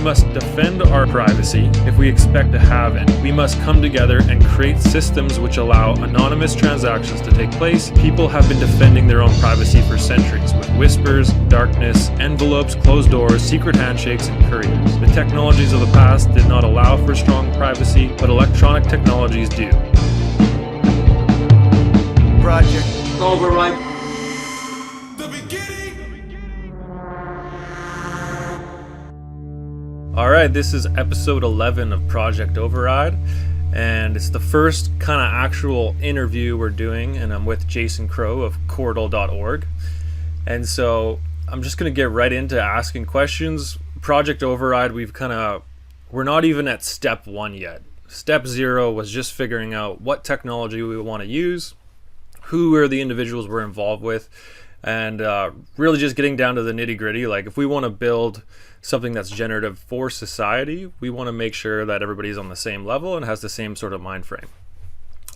must defend our privacy if we expect to have it. We must come together and create systems which allow anonymous transactions to take place. People have been defending their own privacy for centuries with whispers, darkness, envelopes, closed doors, secret handshakes, and couriers. The technologies of the past did not allow for strong privacy, but electronic technologies do. Project Override. The beginning. All right, this is episode 11 of Project Override, and it's the first kind of actual interview we're doing, and I'm with Jason Crow of Qortal.org. And so I'm just going to get right into asking questions. Project Override, we're not even at step 1 yet. Step 0 was just figuring out what technology we want to use, who are the individuals we're involved with, and really just getting down to the nitty gritty. Like, if we want to build something that's generative for society, we want to make sure that everybody's on the same level and has the same sort of mind frame.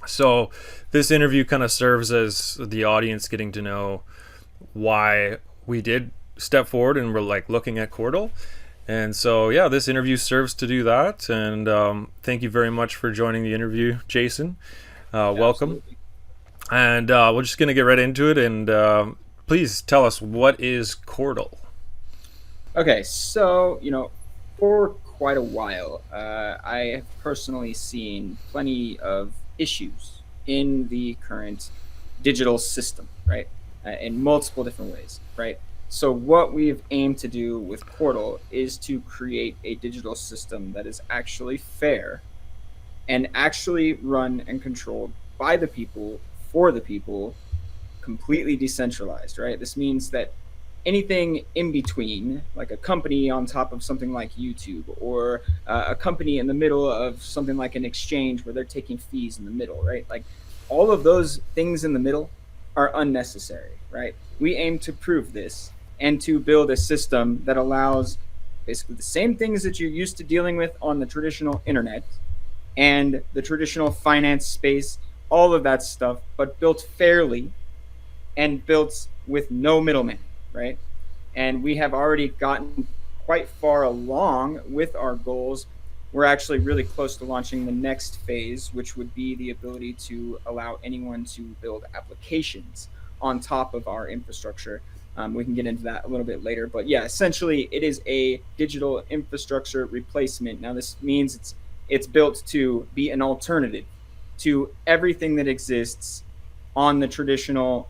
So this interview kind of serves as the audience getting to know why we did step forward and we're like looking at Qortal. And so, yeah, this interview serves to do that. And thank you very much for joining the interview, Jason. Welcome. And we're just going to get right into it. And please tell us, what is Qortal? Okay, so, for quite a while, I have personally seen plenty of issues in the current digital system, right? In multiple different ways, right? So what we've aimed to do with Qortal is to create a digital system that is actually fair and actually run and controlled by the people, for the people, completely decentralized, right? This means that anything in between, like a company on top of something like YouTube, or a company in the middle of something like an exchange where they're taking fees in the middle, right? Like, all of those things in the middle are unnecessary, right? We aim to prove this and to build a system that allows basically the same things that you're used to dealing with on the traditional internet and the traditional finance space, all of that stuff, but built fairly and built with no middleman, right? And we have already gotten quite far along with our goals. We're actually really close to launching the next phase, which would be the ability to allow anyone to build applications on top of our infrastructure. We can get into that a little bit later, but yeah, essentially it is a digital infrastructure replacement. Now this means it's built to be an alternative to everything that exists on the traditional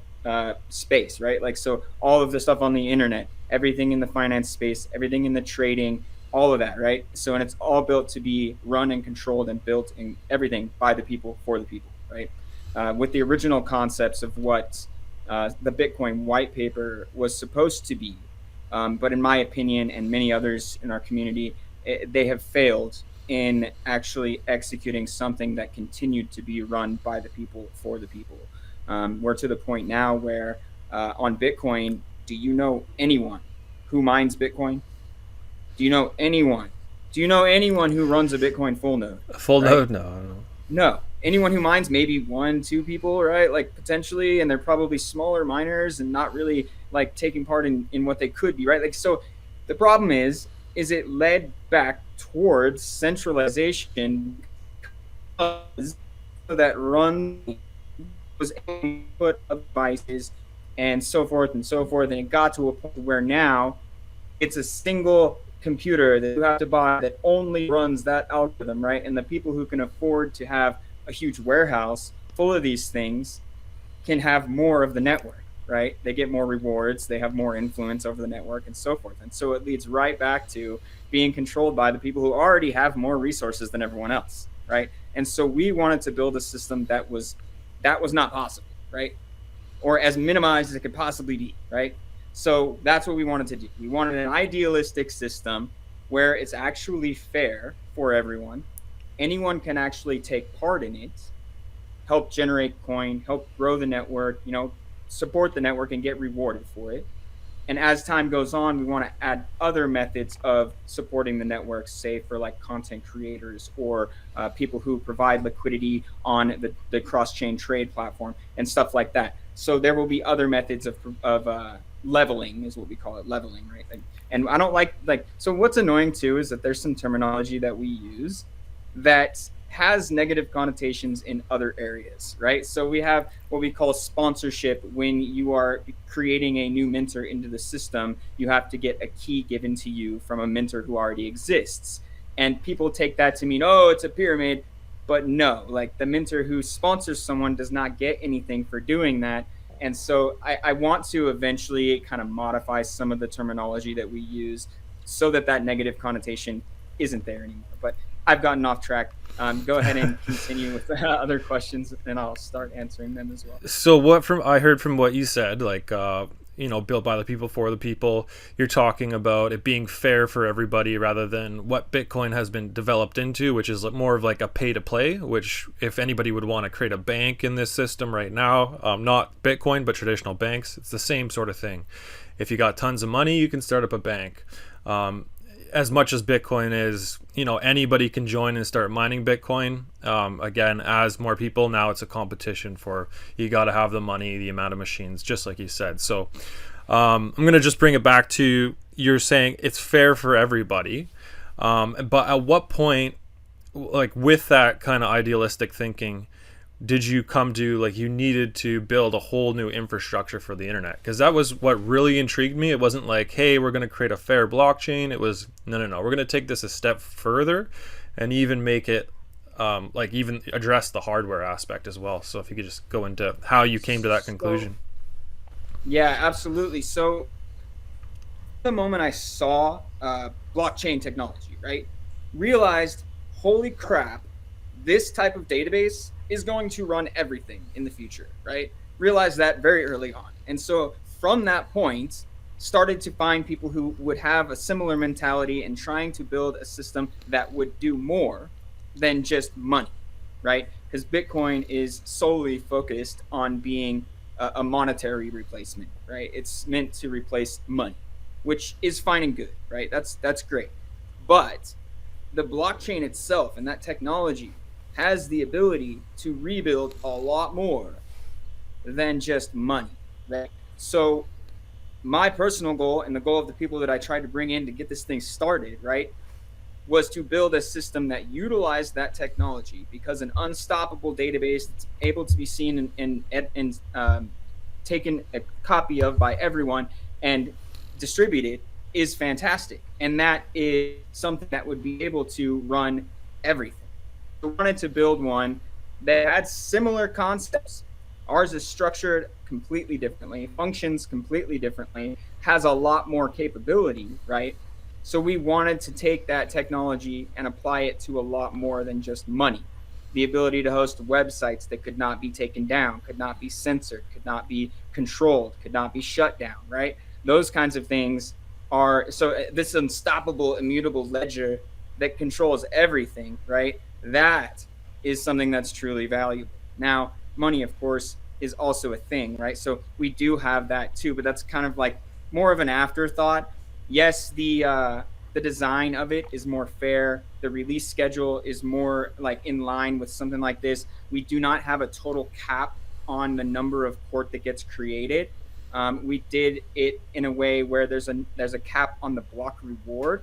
space, right? Like, so all of the stuff on the internet, everything in the finance space, everything in the trading, all of that, right? So, and it's all built to be run and controlled and built in everything by the people, for the people, right? With the original concepts of what the Bitcoin white paper was supposed to be. But in my opinion, and many others in our community, they have failed in actually executing something that continued to be run by the people, for the people. We're to the point now where on Bitcoin, do you know anyone who mines Bitcoin? Do you know anyone? Do you know anyone who runs a Bitcoin full node? A full right? node? No. No. Anyone who mines, maybe 1-2 people, right? Like, potentially, and they're probably smaller miners and not really like taking part in what they could be, right? Like, so the problem is it led back towards centralization that run was input of devices and so forth and so forth, and it got to a point where now it's a single computer that you have to buy that only runs that algorithm, right? And the people who can afford to have a huge warehouse full of these things can have more of the network, right? They get more rewards, they have more influence over the network and so forth. And so it leads right back to being controlled by the people who already have more resources than everyone else, right? And so we wanted to build a system that was not possible, right? Or as minimized as it could possibly be, right? So that's what we wanted to do. We wanted an idealistic system where it's actually fair for everyone. Anyone can actually take part in it, help generate coin, help grow the network, support the network and get rewarded for it. And as time goes on, we want to add other methods of supporting the network, say for like content creators or people who provide liquidity on the cross-chain trade platform and stuff like that. So there will be other methods of leveling is what we call it, leveling, right? And I don't like, so what's annoying too is that there's some terminology that we use that has negative connotations in other areas, right? So we have what we call sponsorship. When you are creating a new minter into the system, you have to get a key given to you from a minter who already exists. And people take that to mean, oh, it's a pyramid. But no, like the minter who sponsors someone does not get anything for doing that. And so I want to eventually kind of modify some of the terminology that we use so that that negative connotation isn't there anymore. But I've gotten off track. Go ahead and continue with the other questions, and I'll start answering them as well. So what I heard from what you said, like, built by the people for the people, you're talking about it being fair for everybody rather than what Bitcoin has been developed into, which is more of like a pay to play, which if anybody would want to create a bank in this system right now, not Bitcoin, but traditional banks, it's the same sort of thing. If you got tons of money, you can start up a bank. As much as Bitcoin is, anybody can join and start mining Bitcoin. Again, as more people, now it's a competition for, you got to have the money, the amount of machines, just like you said. So I'm going to just bring it back to, you're saying it's fair for everybody. But at what point, like with that kind of idealistic thinking, did you come to, like, you needed to build a whole new infrastructure for the internet? Because that was what really intrigued me. It wasn't like, hey, we're going to create a fair blockchain. It was, no, we're going to take this a step further and even make it, even address the hardware aspect as well. So if you could just go into how you came to that conclusion. Yeah, absolutely. So the moment I saw blockchain technology, right, realized, holy crap, this type of database is going to run everything in the future, right? Realized that very early on. And so from that point, started to find people who would have a similar mentality and trying to build a system that would do more than just money, right? Because Bitcoin is solely focused on being a monetary replacement, right? It's meant to replace money, which is fine and good, right? That's great. But the blockchain itself and that technology has the ability to rebuild a lot more than just money, right? So my personal goal and the goal of the people that I tried to bring in to get this thing started, right, was to build a system that utilized that technology, because an unstoppable database that's able to be seen and taken a copy of by everyone and distributed is fantastic. And that is something that would be able to run everything. I wanted to build one that had similar concepts. Ours is structured completely differently, functions completely differently, has a lot more capability, right? So we wanted to take that technology and apply it to a lot more than just money. The ability to host websites that could not be taken down, could not be censored, could not be controlled, could not be shut down, right? Those kinds of things are, so this unstoppable, immutable ledger that controls everything, right? That is something that's truly valuable. Now, money, of course, is also a thing, right? So we do have that too, but that's kind of like more of an afterthought. Yes, the design of it is more fair. The release schedule is more like in line with something like this. We do not have a total cap on the number of Qort that gets created. We did it in a way where there's a cap on the block reward,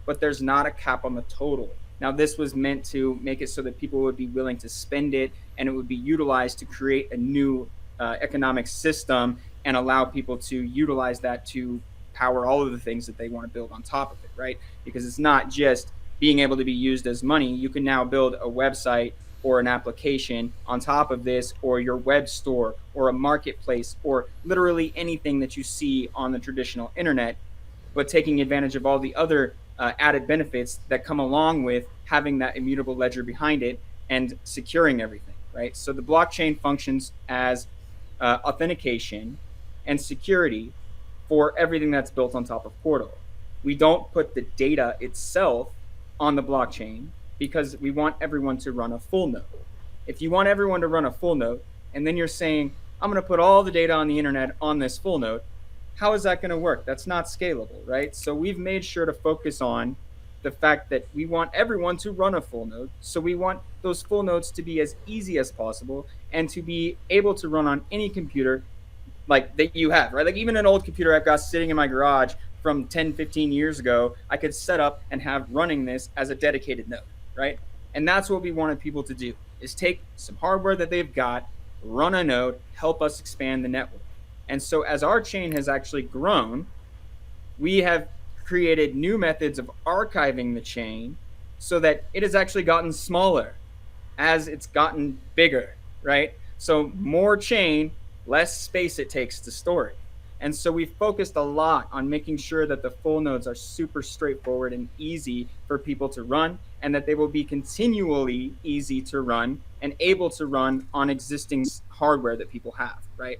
but there's not a cap on the total. Now, this was meant to make it so that people would be willing to spend it, and it would be utilized to create a new economic system and allow people to utilize that to power all of the things that they want to build on top of it, right? Because it's not just being able to be used as money. You can now build a website or an application on top of this, or your web store, or a marketplace, or literally anything that you see on the traditional internet, but taking advantage of all the other added benefits that come along with having that immutable ledger behind it and securing everything, right? So the blockchain functions as authentication and security for everything that's built on top of Qortal. We don't put the data itself on the blockchain because we want everyone to run a full node. If you want everyone to run a full node, and then you're saying, I'm going to put all the data on the internet on this full node, how is that going to work? That's not scalable, right? So we've made sure to focus on the fact that we want everyone to run a full node. So we want those full nodes to be as easy as possible and to be able to run on any computer like that you have, right? Like even an old computer I've got sitting in my garage from 10, 15 years ago, I could set up and have running this as a dedicated node, right? And that's what we wanted people to do, is take some hardware that they've got, run a node, help us expand the network. And so as our chain has actually grown, we have created new methods of archiving the chain so that it has actually gotten smaller as it's gotten bigger, right? So more chain, less space it takes to store it. And so we focused a lot on making sure that the full nodes are super straightforward and easy for people to run, and that they will be continually easy to run and able to run on existing hardware that people have, right?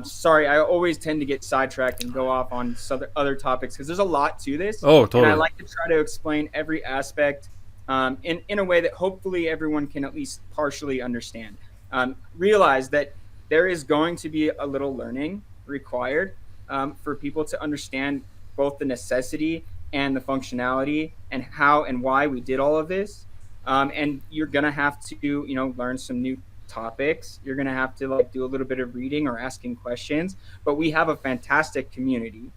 Sorry, I always tend to get sidetracked and go off on other topics because there's a lot to this. Oh, totally. And I like to try to explain every aspect in a way that hopefully everyone can at least partially understand. Realize that there is going to be a little learning required for people to understand both the necessity and the functionality and how and why we did all of this. And you're going to have to, learn some new topics. You're going to have to do a little bit of reading or asking questions, but we have a fantastic community.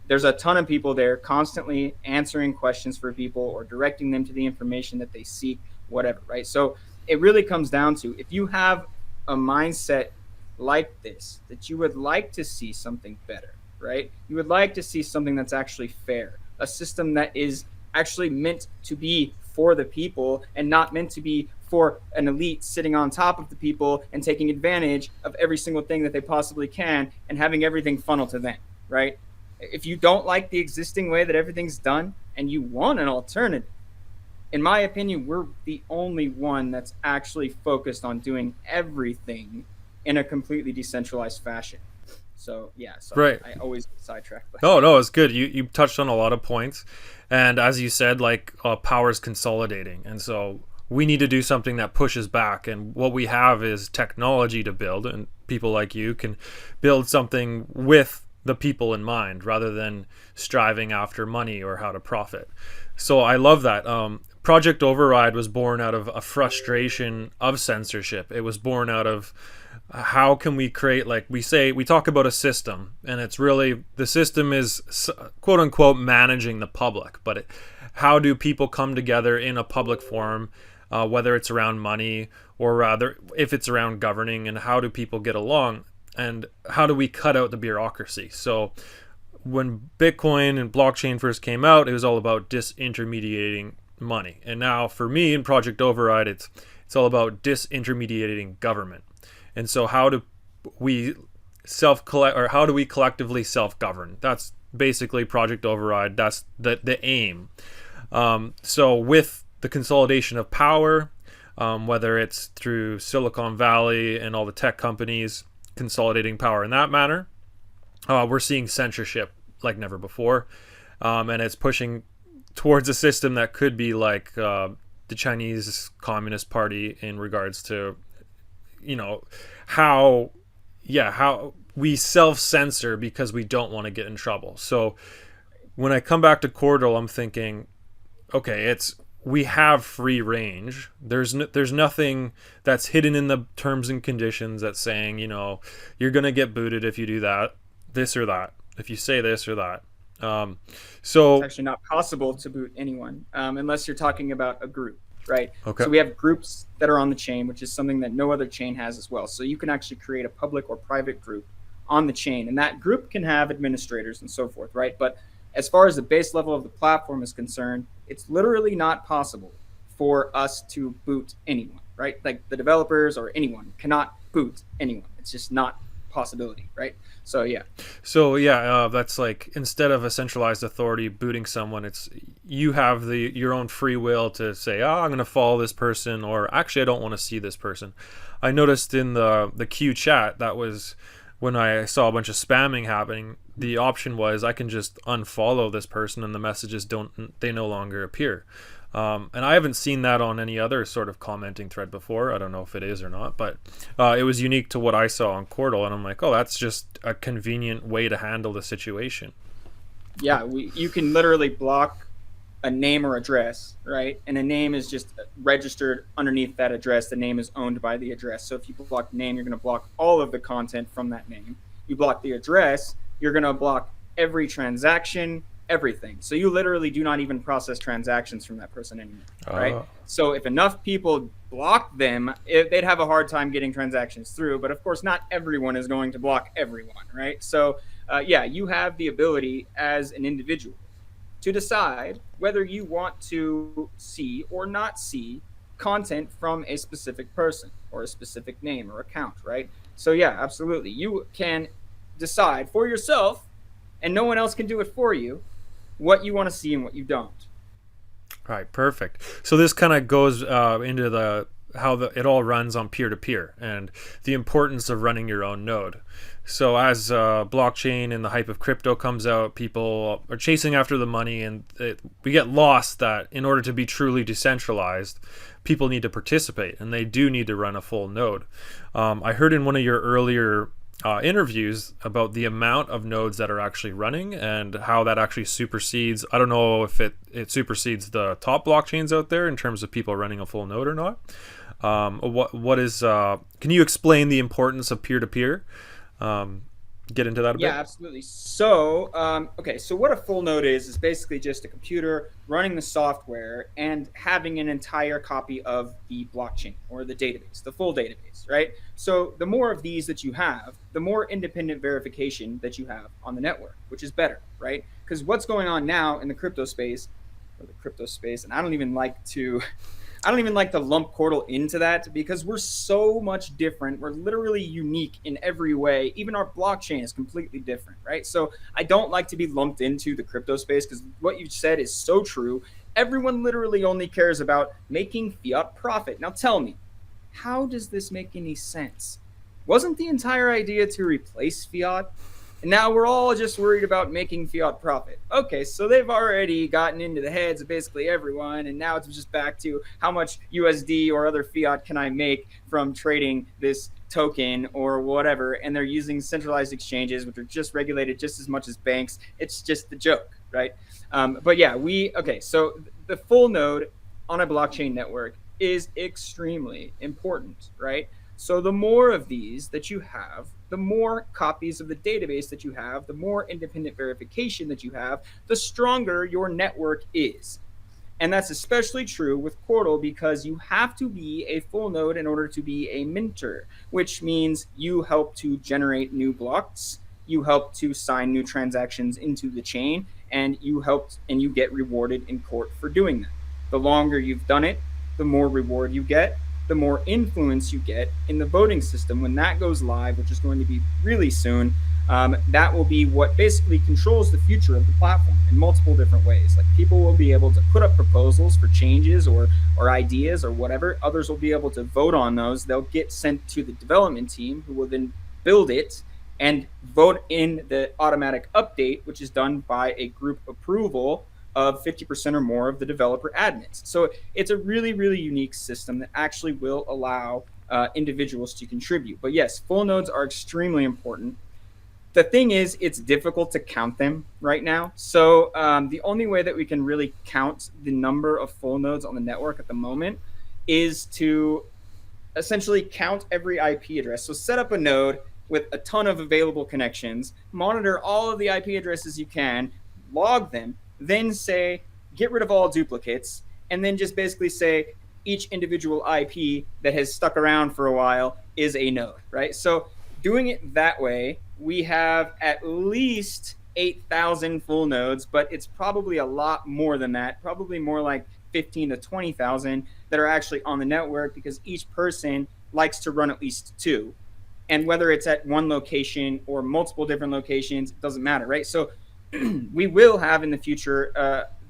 There's a ton of people there constantly answering questions for people or directing them to the information that they seek, whatever, right? So it really comes down to, if you have a mindset like this, that you would like to see something better, right? You would like to see something that's actually fair, a system that is actually meant to be for the people and not meant to be for an elite sitting on top of the people and taking advantage of every single thing that they possibly can and having everything funnel to them, right? If you don't like the existing way that everything's done and you want an alternative, in my opinion, we're the only one that's actually focused on doing everything in a completely decentralized fashion. So yeah, so right. I always get sidetracked. No, it's good. You touched on a lot of points, and as you said, power is consolidating, and so we need to do something that pushes back. And what we have is technology to build, and people like you can build something with the people in mind rather than striving after money or how to profit. So I love that. Project Override was born out of a frustration of censorship. It was born out of how can we create, we talk about a system, and it's really, the system is quote unquote managing the public, but how do people come together in a public forum, whether it's around money or rather if it's around governing, and how do people get along, and how do we cut out the bureaucracy? So when Bitcoin and blockchain first came out, it was all about disintermediating money. And now for me in Project Override, it's all about disintermediating government. And so how do we how do we collectively self-govern? That's basically Project Override. That's the aim. So with the consolidation of power, whether it's through Silicon Valley and all the tech companies consolidating power in that manner, we're seeing censorship like never before. And it's pushing towards a system that could be like the Chinese Communist Party in regards to, how we self-censor because we don't want to get in trouble. So when I come back to Qortal, I'm thinking, okay, we have free range. There's nothing that's hidden in the terms and conditions that's saying, you're going to get booted if you do that, this or that, if you say this or that. So it's actually not possible to boot anyone unless you're talking about a group, right? Okay. So we have groups that are on the chain, which is something that no other chain has as well. So you can actually create a public or private group on the chain, and that group can have administrators and so forth, right? But as far as the base level of the platform is concerned, it's literally not possible for us to boot anyone, right? Like the developers or anyone cannot boot anyone. It's just not a possibility, right? So yeah. That's like, instead of a centralized authority booting someone, it's you have your own free will to say, I'm going to follow this person, or actually I don't want to see this person. I noticed in the Q chat, that was when I saw a bunch of spamming happening, the option was I can just unfollow this person and the messages no longer appear. And I haven't seen that on any other sort of commenting thread before. I don't know if it is or not, but it was unique to what I saw on Qortal, and I'm like, that's just a convenient way to handle the situation. Yeah, you can literally block a name or address, right? And a name is just registered underneath that address. The name is owned by the address. So if you block name, you're going to block all of the content from that name. you block the address, you're going to block every transaction, everything. So you literally do not even process transactions from that person anymore, right? So if enough people block them, they'd have a hard time getting transactions through. But of course, not everyone is going to block everyone, right? So yeah, you have the ability as an individual to decide whether you want to see or not see content from a specific person or a specific name or account, right? So yeah, absolutely. You can decide for yourself, and no one else can do it for you, what you want to see and what you don't. All right, perfect. So this kind of goes into the how it all runs on peer-to-peer and the importance of running your own node. So as blockchain and the hype of crypto comes out, people are chasing after the money, and we get lost that in order to be truly decentralized, people need to participate, and they do need to run a full node. I heard in one of your earlier interviews about the amount of nodes that are actually running and how that actually supersedes. I don't know if it supersedes the top blockchains out there in terms of people running a full node or not. What is? Can you explain the importance of peer-to-peer? Get into that a bit? Yeah, absolutely. So, okay, so what a full node is basically just a computer running the software and having an entire copy of the blockchain or the database, the full database, right? So the more of these that you have, the more independent verification that you have on the network, which is better, right? Because what's going on now in the crypto space, and I don't even like to lump Qortal into that because we're so much different. We're literally unique in every way. Even our blockchain is completely different, right? So I don't like to be lumped into the crypto space because what you said is so true. Everyone literally only cares about making fiat profit. Now tell me, how does this make any sense? Wasn't the entire idea to replace fiat? And now we're all just worried about making fiat profit. Okay, so they've already gotten into the heads of basically everyone, and now it's just back to how much USD or other fiat can I make from trading this token or whatever, and they're using centralized exchanges, which are just regulated just as much as banks. It's just the joke, right? But yeah, so the full node on a blockchain network is extremely important, right? So the more of these that you have, the more copies of the database that you have, the more independent verification that you have, the stronger your network is. And that's especially true with Qortal because you have to be a full node in order to be a minter, which means you help to generate new blocks, you help to sign new transactions into the chain, and you get rewarded in Qort for doing that. The longer you've done it, the more reward you get, the more influence you get in the voting system. When that goes live, which is going to be really soon, that will be what basically controls the future of the platform in multiple different ways. Like people will be able to put up proposals for changes or ideas or whatever. Others will be able to vote on those. They'll get sent to the development team who will then build it and vote in the automatic update, which is done by a group approval of 50% or more of the developer admins. So it's a really, really unique system that actually will allow individuals to contribute. But yes, full nodes are extremely important. The thing is, it's difficult to count them right now. So the only way that we can really count the number of full nodes on the network at the moment is to essentially count every IP address. So set up a node with a ton of available connections, monitor all of the IP addresses you can, log them, then say, get rid of all duplicates, and then just basically say each individual IP that has stuck around for a while is a node, right? So doing it that way, we have at least 8,000 full nodes, but it's probably a lot more than that, probably more like 15 to 20,000 that are actually on the network because each person likes to run at least two. And whether it's at one location or multiple different locations, it doesn't matter, right? So we will have in the future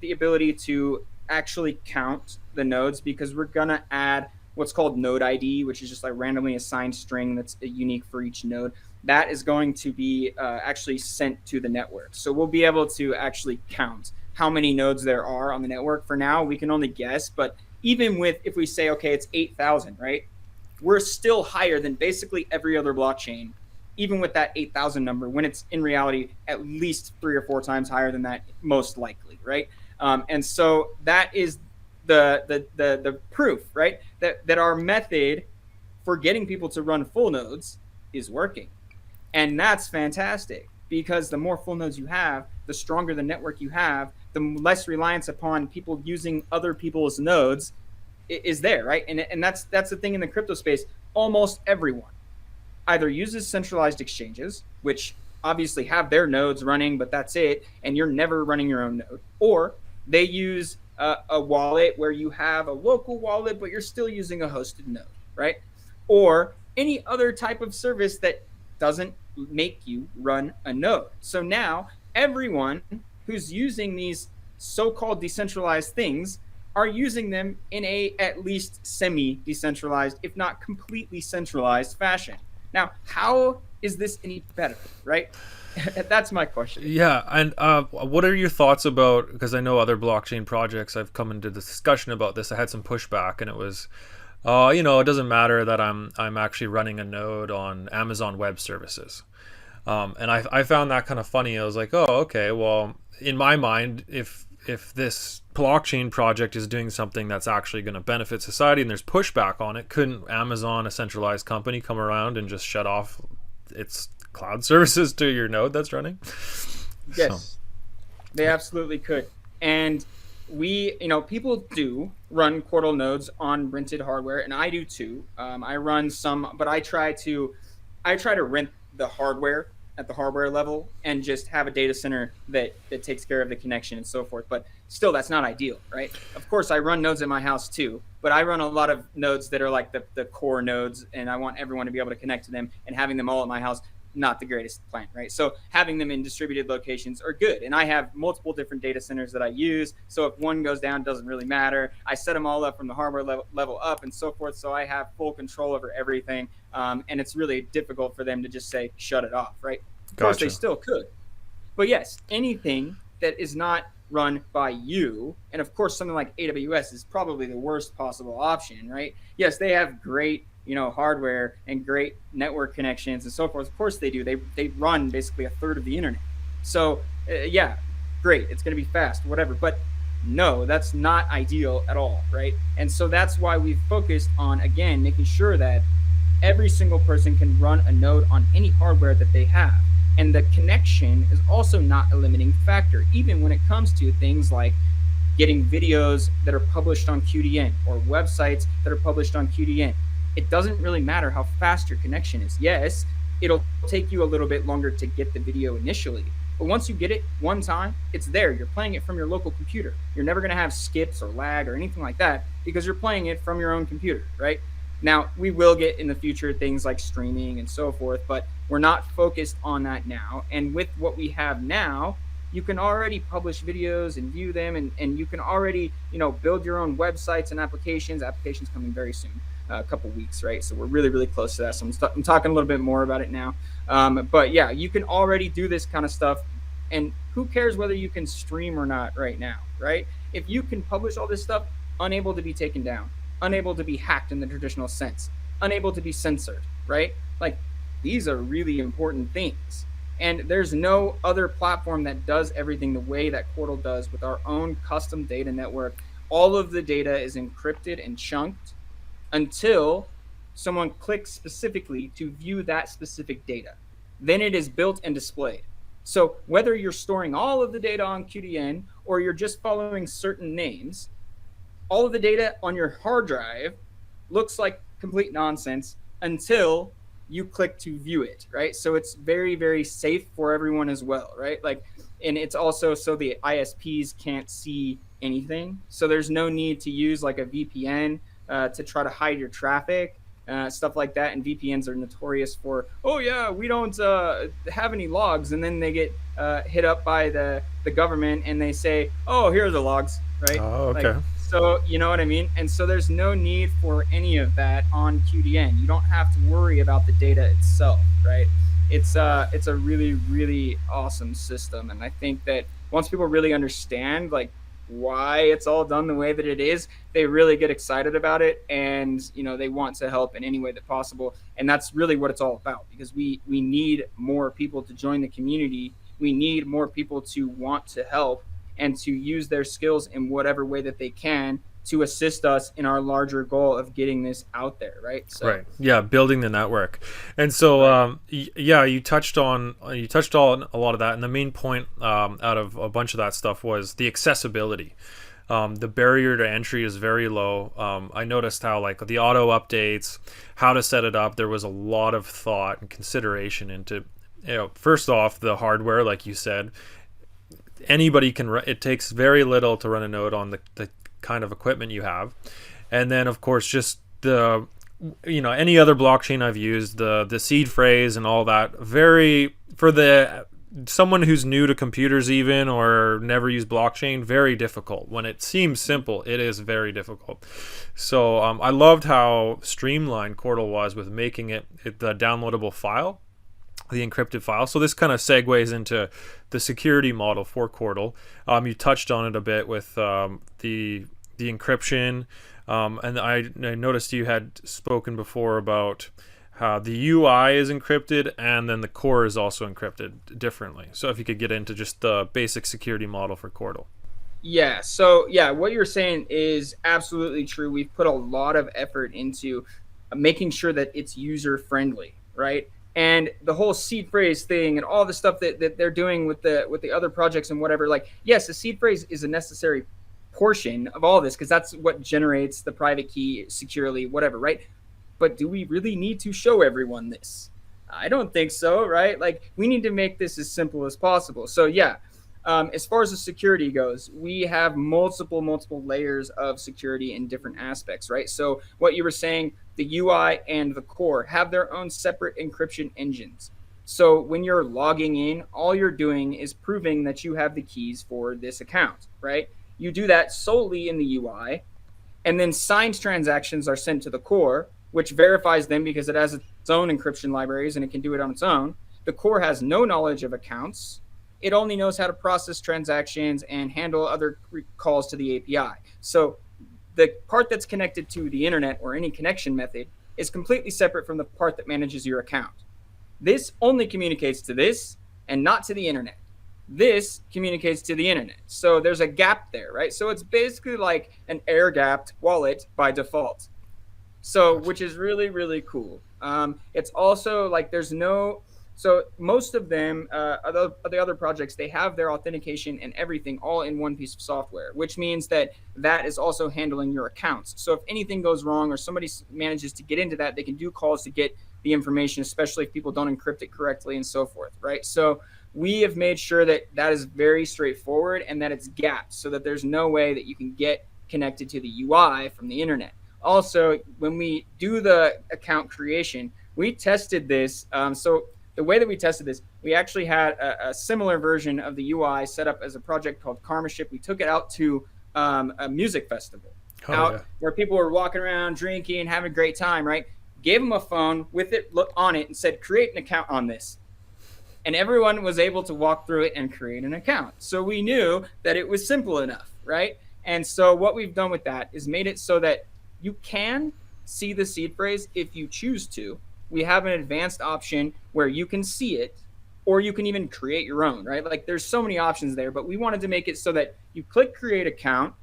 the ability to actually count the nodes because we're going to add what's called node ID, which is just like randomly assigned string that's unique for each node. That is going to be actually sent to the network. So we'll be able to actually count how many nodes there are on the network. For now, we can only guess, but even with, if we say, okay, it's 8,000, right? We're still higher than basically every other blockchain, even with that 8,000 number, when it's in reality at least 3 or 4 times higher than that, most likely, right? And so that is the proof, right? That our method for getting people to run full nodes is working. And that's fantastic, because the more full nodes you have, the stronger the network you have, the less reliance upon people using other people's nodes is there, right? And that's the thing in the crypto space. Almost everyone either uses centralized exchanges, which obviously have their nodes running, but that's it, and you're never running your own node, or they use a wallet where you have a local wallet, but you're still using a hosted node, right? Or any other type of service that doesn't make you run a node. So now everyone who's using these so-called decentralized things are using them in a at least semi-decentralized, if not completely centralized fashion. Now, how is this any better, right? That's my question. Yeah, and what are your thoughts about, because I know other blockchain projects, I've come into this discussion about this, I had some pushback, and it was, it doesn't matter that I'm actually running a node on Amazon Web Services. And I found that kind of funny. I was like, oh, okay, well, in my mind, if this blockchain project is doing something that's actually going to benefit society and there's pushback on it, couldn't Amazon, a centralized company, come around and just shut off its cloud services to your node that's running? Yes, they absolutely could. And people do run Qortal nodes on rented hardware, and I do too. I run some, but I try to rent the hardware at the hardware level and just have a data center that takes care of the connection and so forth. But still, that's not ideal, right? Of course, I run nodes in my house too, but I run a lot of nodes that are like the core nodes, and I want everyone to be able to connect to them, and having them all at my house, not the greatest plan, right? So having them in distributed locations are good. And I have multiple different data centers that I use. So if one goes down, it doesn't really matter. I set them all up from the hardware level up and so forth. So I have full control over everything. And it's really difficult for them to just say, shut it off, right? Of course, they still could. But yes, anything that is not run by you, and of course, something like AWS is probably the worst possible option, right? Yes, they have great hardware and great network connections and so forth. Of course they do. They run basically a third of the internet. So yeah, great. It's going to be fast, whatever. But no, that's not ideal at all, right? And so that's why we've focused on, again, making sure that every single person can run a node on any hardware that they have. And the connection is also not a limiting factor, even when it comes to things like getting videos that are published on QDN or websites that are published on QDN. It doesn't really matter how fast your connection is. Yes, it'll take you a little bit longer to get the video initially, but once you get it one time, it's there. You're playing it from your local computer. You're never going to have skips or lag or anything like that because you're playing it from your own computer, right? Now, we will get in the future things like streaming and so forth, but we're not focused on that now. And with what we have now, you can already publish videos and view them, and you can already, build your own websites and applications. Applications coming very soon. A couple weeks, right? So we're really, really close to that. So I'm talking a little bit more about it now. But yeah, you can already do this kind of stuff. And who cares whether you can stream or not right now, right? If you can publish all this stuff, unable to be taken down, unable to be hacked in the traditional sense, unable to be censored, right? Like, these are really important things. And there's no other platform that does everything the way that Qortal does with our own custom data network. All of the data is encrypted and chunked until someone clicks specifically to view that specific data. Then it is built and displayed. So whether you're storing all of the data on QDN or you're just following certain names, all of the data on your hard drive looks like complete nonsense until you click to view it, right? So it's very, very safe for everyone as well, right? And it's also so the ISPs can't see anything. So there's no need to use like a VPN to try to hide your traffic, stuff like that. And VPNs are notorious for, oh yeah, we don't have any logs. And then they get hit up by the government and they say, oh, here are the logs, right? Oh, okay. So you know what I mean? And so there's no need for any of that on QDN. You don't have to worry about the data itself, right? It's a really, really awesome system. And I think that once people really understand like why it's all done the way that it is, they really get excited about it, and they want to help in any way that possible. And that's really what it's all about, because we need more people to join the community. We need more people to want to help and to use their skills in whatever way that they can to assist us in our larger goal of getting this out there, right? So Right. Yeah, building the network. And so, yeah, you touched on a lot of that. And the main point out of a bunch of that stuff was the accessibility. The barrier to entry is very low. I noticed how like the auto updates, how to set it up. There was a lot of thought and consideration into, first off, the hardware, like you said. Anybody can run. It takes very little to run a node on the kind of equipment you have. And then, of course, just the any other blockchain I've used, the seed phrase and all that, very for the someone who's new to computers even or never used blockchain, very difficult. When it seems simple, it is very difficult. So I loved how streamlined Qortal was with making it the downloadable file, the encrypted file. So this kind of segues into the security model for Qortal. You touched on it a bit with the encryption. And I noticed you had spoken before about how the UI is encrypted and then the core is also encrypted differently. So if you could get into just the basic security model for Qortal. Yeah. So yeah, what you're saying is absolutely true. We've put a lot of effort into making sure that it's user friendly, right? And the whole seed phrase thing and all the stuff that they're doing with the other projects and whatever, like, yes, the seed phrase is a necessary portion of all this because that's what generates the private key securely, whatever, right? But do we really need to show everyone this? I don't think so, right? Like, we need to make this as simple as possible. So yeah, as far as the security goes, we have multiple layers of security in different aspects, right? So what you were saying, the UI and the core have their own separate encryption engines. So when you're logging in, all you're doing is proving that you have the keys for this account, right? You do that solely in the UI, and then signed transactions are sent to the core, which verifies them because it has its own encryption libraries and it can do it on its own. The core has no knowledge of accounts. It only knows how to process transactions and handle other calls to the API. So the part that's connected to the internet or any connection method is completely separate from the part that manages your account. This only communicates to this and not to the internet. This communicates to the internet. So there's a gap there, right? So it's basically like an air-gapped wallet by default. So, which is really, really cool. It's also like so most of them, the other projects, they have their authentication and everything all in one piece of software, which means that is also handling your accounts. So if anything goes wrong or somebody manages to get into that, they can do calls to get the information, especially if people don't encrypt it correctly and so forth, right? So we have made sure that is very straightforward and that it's gapped so that there's no way that you can get connected to the UI from the internet. Also, when we do the account creation, we tested this. So the way that we tested this, we actually had a similar version of the UI set up as a project called Karmaship. We took it out to a music festival where people were walking around, drinking, having a great time, right? Gave them a phone with it on it and said, create an account on this. And everyone was able to walk through it and create an account. So we knew that it was simple enough, right? And so what we've done with that is made it so that you can see the seed phrase if you choose to. We have an advanced option where you can see it, or you can even create your own, right? Like there's so many options there, but we wanted to make it so that you click create account,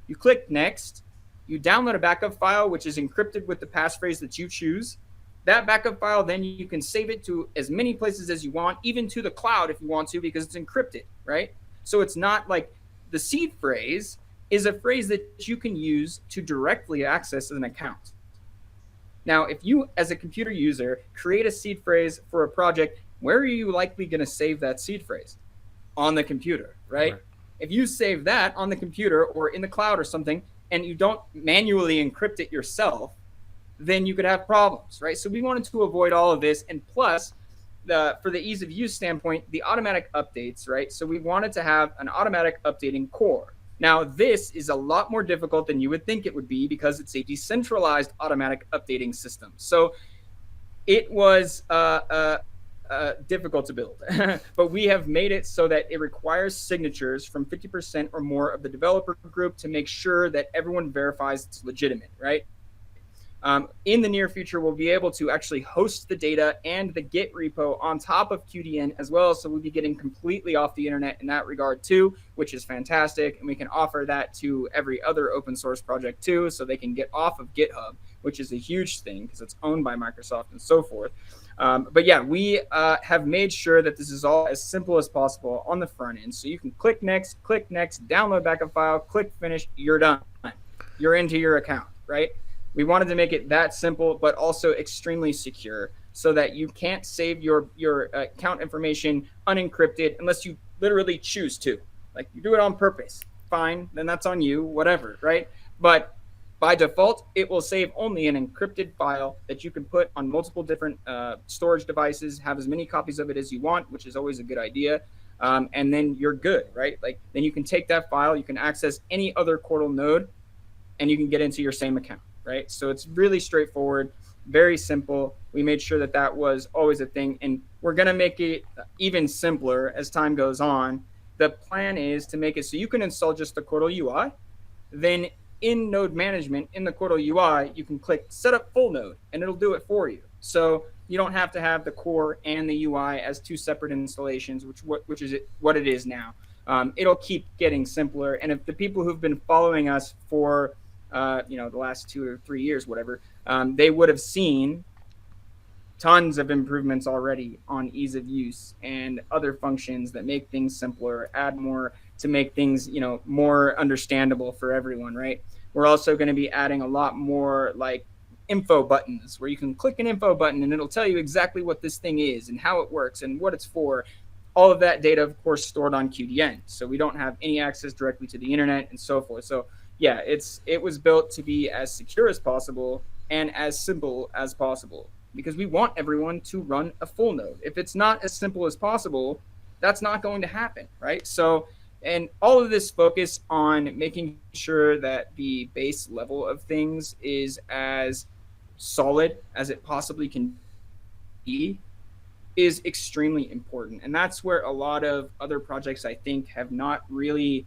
you click next, you download a backup file, which is encrypted with the passphrase that you choose. That backup file, then you can save it to as many places as you want, even to the cloud if you want to, because it's encrypted, right? So it's not like the seed phrase is a phrase that you can use to directly access an account. Now, if you, as a computer user, create a seed phrase for a project, where are you likely going to save that seed phrase? On the computer, right? If you save that on the computer or in the cloud or something, and you don't manually encrypt it yourself, then you could have problems, right? So we wanted to avoid all of this. And plus, for the ease of use standpoint, the automatic updates, right? So we wanted to have an automatic updating core. Now, this is a lot more difficult than you would think it would be because it's a decentralized automatic updating system. So it was difficult to build, but we have made it so that it requires signatures from 50% or more of the developer group to make sure that everyone verifies it's legitimate, right? In the near future, we'll be able to actually host the data and the Git repo on top of QDN as well. So we'll be getting completely off the internet in that regard too, which is fantastic. And we can offer that to every other open source project too, so they can get off of GitHub, which is a huge thing because it's owned by Microsoft and so forth. But yeah, we have made sure that this is all as simple as possible on the front end. So you can click next, download backup file, click finish, you're done. You're into your account, right? We wanted to make it that simple, but also extremely secure so that you can't save your account information unencrypted unless you literally choose to. Like, you do it on purpose, fine, then that's on you, whatever, right? But by default, it will save only an encrypted file that you can put on multiple different storage devices, have as many copies of it as you want, which is always a good idea. And then you're good, right? Like, then you can take that file, you can access any other Qortal node, and you can get into your same account, right? So it's really straightforward, very simple. We made sure that that was always a thing, and we're gonna make it even simpler as time goes on. The plan is to make it so you can install just the Qortal UI, then in node management, in the Qortal UI, you can click set up full node and it'll do it for you. So you don't have to have the core and the UI as two separate installations, which is what it is now. It'll keep getting simpler. And if the people who've been following us for the last 2 or 3 years, whatever, they would have seen tons of improvements already on ease of use and other functions that make things simpler, add more to make things, more understandable for everyone, right? We're also going to be adding a lot more like info buttons where you can click an info button and it'll tell you exactly what this thing is and how it works and what it's for. All of that data, of course, stored on QDN. So we don't have any access directly to the internet and so forth. So yeah, it was built to be as secure as possible and as simple as possible, because we want everyone to run a full node. If it's not as simple as possible, that's not going to happen, right? So, and all of this focus on making sure that the base level of things is as solid as it possibly can be is extremely important. And that's where a lot of other projects, I think, have not really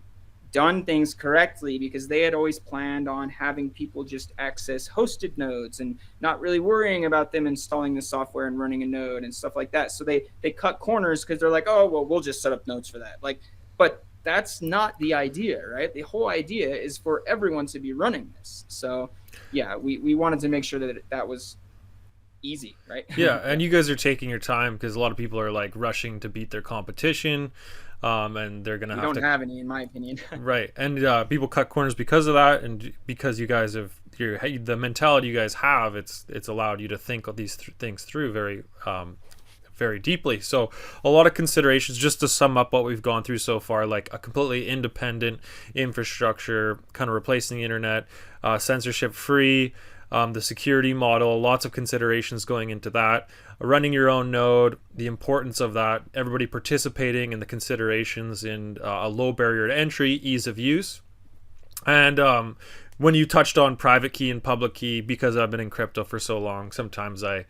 done things correctly, because they had always planned on having people just access hosted nodes and not really worrying about them installing the software and running a node and stuff like that. So they cut corners because they're like, oh, well, we'll just set up nodes for that. Like, but that's not the idea, right? The whole idea is for everyone to be running this. So yeah, we wanted to make sure that that was easy, right? Yeah, and you guys are taking your time because a lot of people are like rushing to beat their competition. And they're gonna don't have any, in my opinion. Right, and people cut corners because of that, and because you guys have the mentality you guys have, it's allowed you to think of these things through very very deeply. So a lot of considerations, just to sum up what we've gone through so far, like a completely independent infrastructure, kind of replacing the internet, censorship free, the security model, lots of considerations going into that. Running your own node, the importance of that, everybody participating in the considerations in a low barrier to entry, ease of use. And when you touched on private key and public key, because I've been in crypto for so long, sometimes I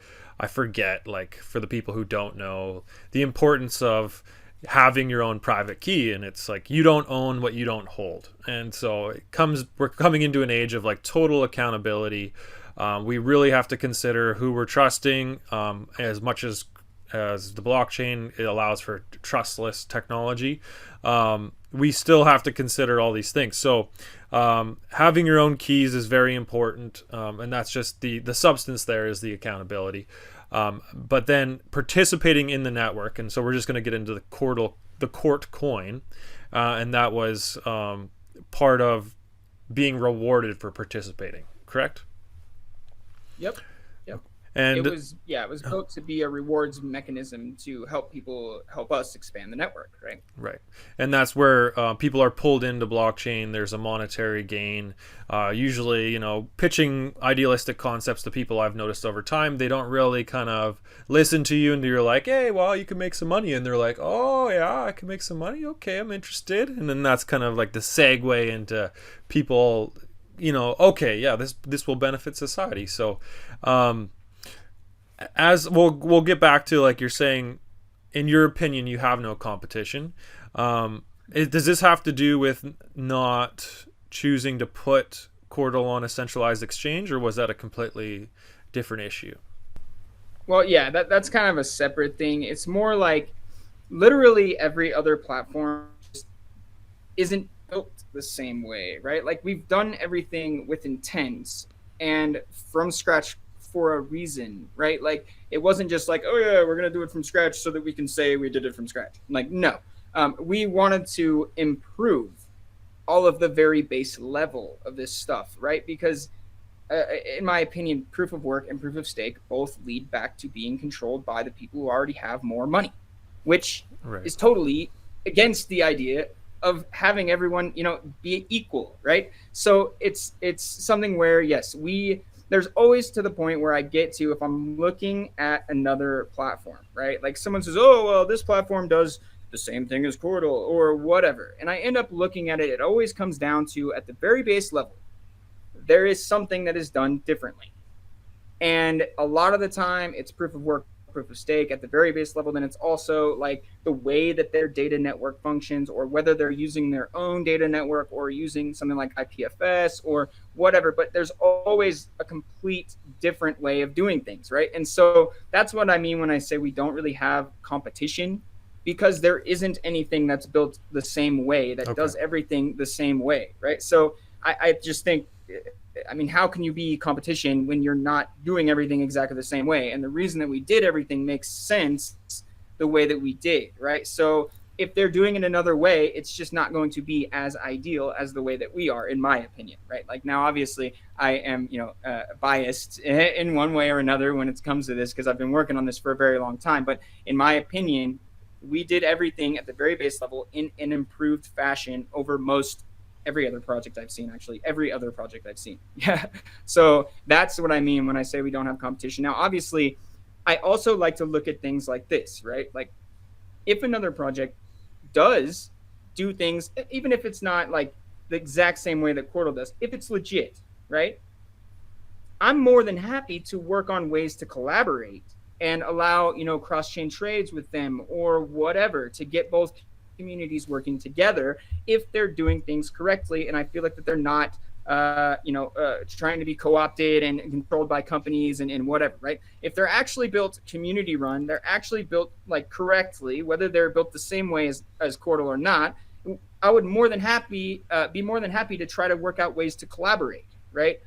forget, like, for the people who don't know, the importance of having your own private key. And it's like, you don't own what you don't hold. And so we're coming into an age of like total accountability. We really have to consider who we're trusting, as much as the blockchain, it allows for trustless technology. We still have to consider all these things. So having your own keys is very important, and that's just the substance there is the accountability. But then participating in the network, and so we're just going to get into the Qort coin, and that was part of being rewarded for participating, correct? Yep. And it was built to be a rewards mechanism to help us expand the network, right? Right. And that's where people are pulled into blockchain. There's a monetary gain. Usually, pitching idealistic concepts to people, I've noticed over time, they don't really kind of listen to you, and you're like, hey, well, you can make some money. And they're like, oh, yeah, I can make some money. Okay, I'm interested. And then that's kind of like the segue into people, okay, yeah, this will benefit society. So, as we'll get back to, like you're saying, in your opinion, you have no competition. Does this have to do with not choosing to put Qortal on a centralized exchange, or was that a completely different issue? Well, yeah, that's kind of a separate thing. It's more like literally every other platform isn't built the same way, right? Like we've done everything with intent and from scratch for a reason, right? Like it wasn't just like, oh yeah, we're gonna do it from scratch so that we can say we did it from scratch. Like no, we wanted to improve all of the very base level of this stuff, right? Because in my opinion, proof of work and proof of stake both lead back to being controlled by the people who already have more money, which Right. is totally against the idea of having everyone, be equal, right? So it's something where yes, there's always to the point where I get to if I'm looking at another platform, right? Like someone says, "Oh, well, this platform does the same thing as Qortal or whatever," and I end up looking at it. It always comes down to at the very base level, there is something that is done differently. And a lot of the time it's proof of work, proof of stake at the very base level. Then it's also like the way that their data network functions, or whether they're using their own data network or using something like IPFS or whatever. But there's always a complete different way of doing things, right? And so that's what I mean when I say we don't really have competition, because there isn't anything that's built the same way that does everything the same way, right? So I just think, I mean, how can you be competition when you're not doing everything exactly the same way? And the reason that we did everything makes sense the way that we did, right? So if they're doing it another way, it's just not going to be as ideal as the way that we are, in my opinion, right? Like now, obviously, I am, biased in one way or another when it comes to this because I've been working on this for a very long time. But in my opinion, we did everything at the very base level in an improved fashion over every other project I've seen, actually. Every other project I've seen. Yeah. So that's what I mean when I say we don't have competition. Now, obviously, I also like to look at things like this, right? Like if another project does do things, even if it's not like the exact same way that Qortal does, if it's legit, right? I'm more than happy to work on ways to collaborate and allow, cross-chain trades with them or whatever to get both communities working together if they're doing things correctly. And I feel like that they're not, trying to be co-opted and controlled by companies and whatever, right? If they're actually built community run, they're actually built like correctly, whether they're built the same way as Qortal or not, I would be more than happy to try to work out ways to collaborate, right?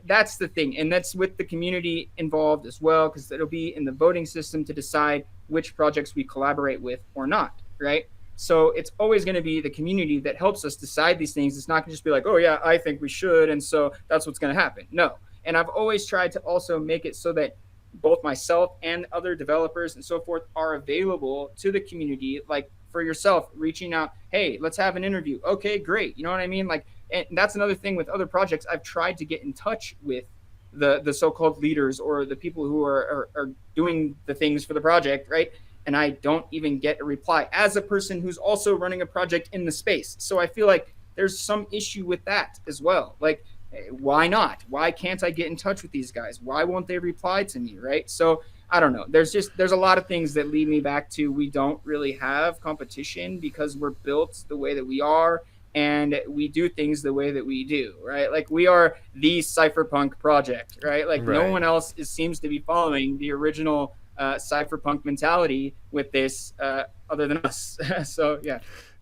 That's the thing. And that's with the community involved as well, because it'll be in the voting system to decide which projects we collaborate with or not, right? So it's always going to be the community that helps us decide these things. It's not going to just be like, oh yeah, I think we should, and so that's what's going to happen. No. And I've always tried to also make it so that both myself and other developers and so forth are available to the community. Like for yourself, reaching out, hey, let's have an interview. Okay, great. You know what I mean? Like, and that's another thing with other projects. I've tried to get in touch with the so-called leaders or the people who are doing the things for the project, right? And I don't even get a reply as a person who's also running a project in the space. So I feel like there's some issue with that as well. Like, why not? Why can't I get in touch with these guys? Why won't they reply to me, right? So I don't know. There's a lot of things that lead me back to we don't really have competition because we're built the way that we are and we do things the way that we do, right? Like we are the Cypherpunk project, right? Like no one else seems to be following the original Cypherpunk mentality with this other than us. So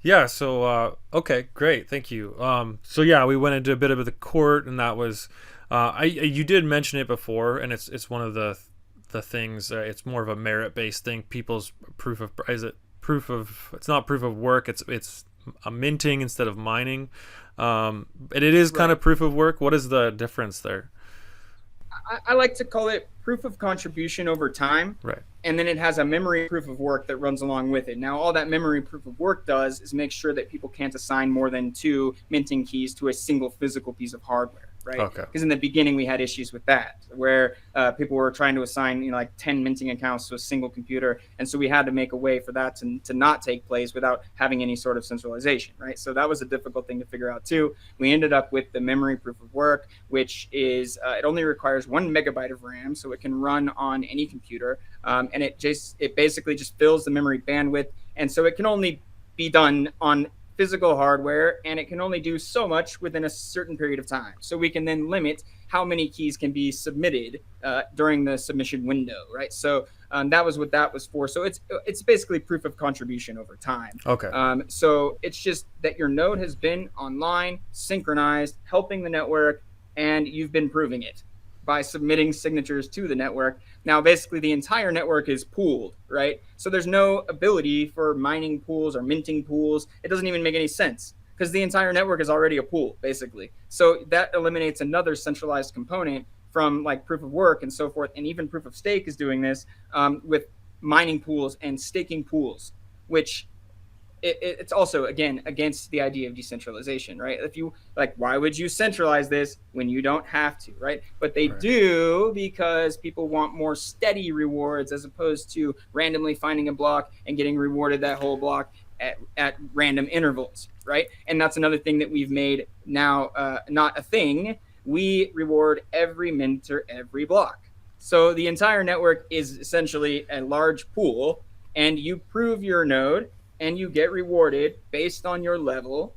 yeah. So okay, great, thank you. So yeah, we went into a bit of the Qort, and that was you did mention it before, and it's one of the things. It's more of a merit based thing. People's it's not proof of work. It's a minting instead of mining, and it is kind of proof of work. What is the difference there? I like to call it proof of contribution over time. Right. And then it has a memory proof of work that runs along with it. Now, all that memory proof of work does is make sure that people can't assign more than 2 minting keys to a single physical piece of hardware, right? Okay. Because in the beginning, we had issues with that, where people were trying to assign, like 10 minting accounts to a single computer. And so we had to make a way for that to not take place without having any sort of centralization, right? So that was a difficult thing to figure out too. We ended up with the memory proof of work, which is, it only requires 1 megabyte of RAM, so it can run on any computer. And it basically just fills the memory bandwidth. And so it can only be done on physical hardware, and it can only do so much within a certain period of time. So we can then limit how many keys can be submitted during the submission window, right? So that was what that was for. So it's basically proof of contribution over time. Okay. So it's just that your node has been online, synchronized, helping the network, and you've been proving it by submitting signatures to the network. Now, basically, the entire network is pooled, right? So there's no ability for mining pools or minting pools. It doesn't even make any sense because the entire network is already a pool, basically. So that eliminates another centralized component from like proof of work and so forth. And even proof of stake is doing this with mining pools and staking pools, which it's also, again, against the idea of decentralization, right? If you like, why would you centralize this when you don't have to, right? But they do because people want more steady rewards as opposed to randomly finding a block and getting rewarded that whole block at random intervals, right? And that's another thing that we've made now not a thing. We reward every minter every block. So the entire network is essentially a large pool, and you prove your node and you get rewarded based on your level.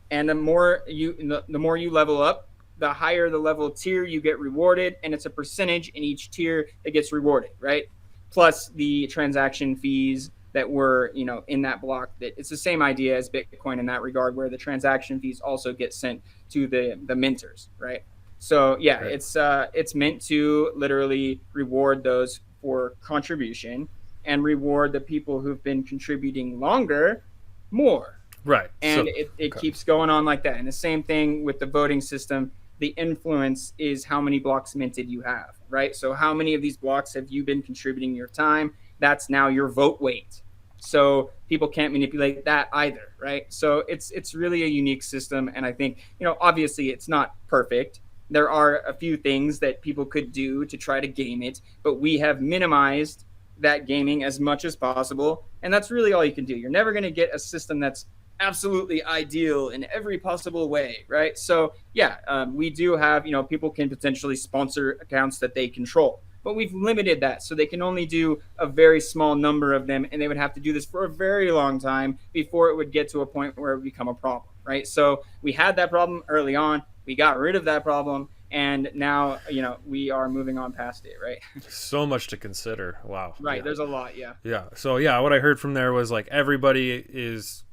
And the more you level up, the higher the level tier you get rewarded, and it's a percentage in each tier that gets rewarded, right? Plus the transaction fees that were, in that block. That it's the same idea as Bitcoin in that regard, where the transaction fees also get sent to the minters, right? So yeah, right. It's meant to literally reward those for contribution and reward the people who've been contributing longer more. Right. And so, it keeps going on like that. And the same thing with the voting system. The influence is how many blocks minted you have, right? So how many of these blocks have you been contributing your time? That's now your vote weight. So people can't manipulate that either, right? So it's really a unique system. And I think, obviously it's not perfect. There are a few things that people could do to try to game it, but we have minimized that gaming as much as possible, and that's really all you can do. You're never going to get a system that's absolutely ideal in every possible way, right? So yeah, we do have, people can potentially sponsor accounts that they control, but we've limited that so they can only do a very small number of them, and they would have to do this for a very long time before it would get to a point where it would become a problem, right? So we had that problem early on, we got rid of that problem, and now, we are moving on past it, right? So much to consider. Wow. Right. Yeah. There's a lot. Yeah. Yeah. So yeah, what I heard from there was like everybody is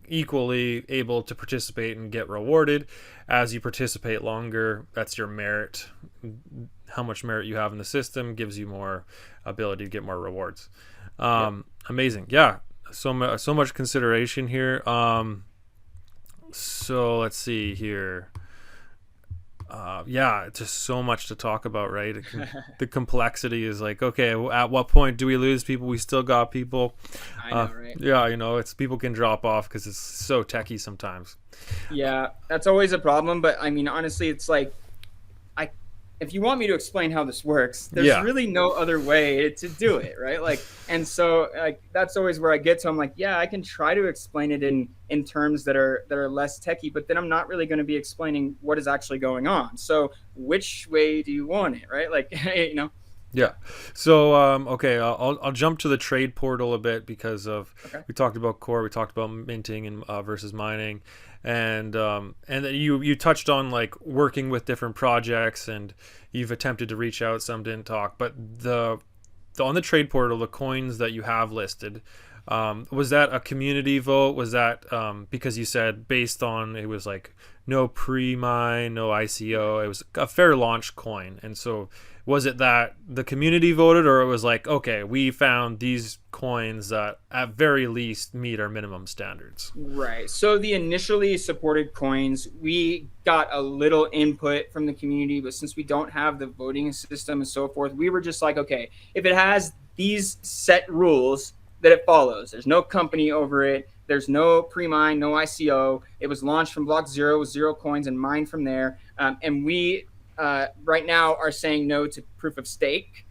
equally able to participate and get rewarded. As you participate longer, that's your merit. How much merit you have in the system gives you more ability to get more rewards. Amazing. Yeah. So much consideration here. So let's see here. Just so much to talk about, right? The complexity is like, okay, at what point do we lose people? We still got people. I know, right? Yeah, it's people can drop off because it's so techy sometimes. Yeah, that's always a problem. But I mean, honestly, it's like, if you want me to explain how this works, there's really no other way to do it, right? Like, and so like that's always where I get to. I'm like, yeah, I can try to explain it in terms that are less techy, but then I'm not really going to be explaining what is actually going on. So which way do you want it, right? Like, Yeah. So I'll jump to the trade portal a bit because we talked about Qort, we talked about minting and versus mining, and you touched on like working with different projects, and you've attempted to reach out. Some didn't talk, but on the trade portal, the coins that you have listed, was that a community vote? Was that because you said based on it was like no pre-mine, no ICO, it was a fair launch coin, and so. Was it that the community voted, or it was like, okay, we found these coins that at very least meet our minimum standards? Right. So the initially supported coins, we got a little input from the community, but since we don't have the voting system and so forth, we were just like, okay, if it has these set rules that it follows, there's no company over it, there's no pre-mine, no ICO, it was launched from block 0 with 0 coins and mined from there, and we right now are saying no to proof of stake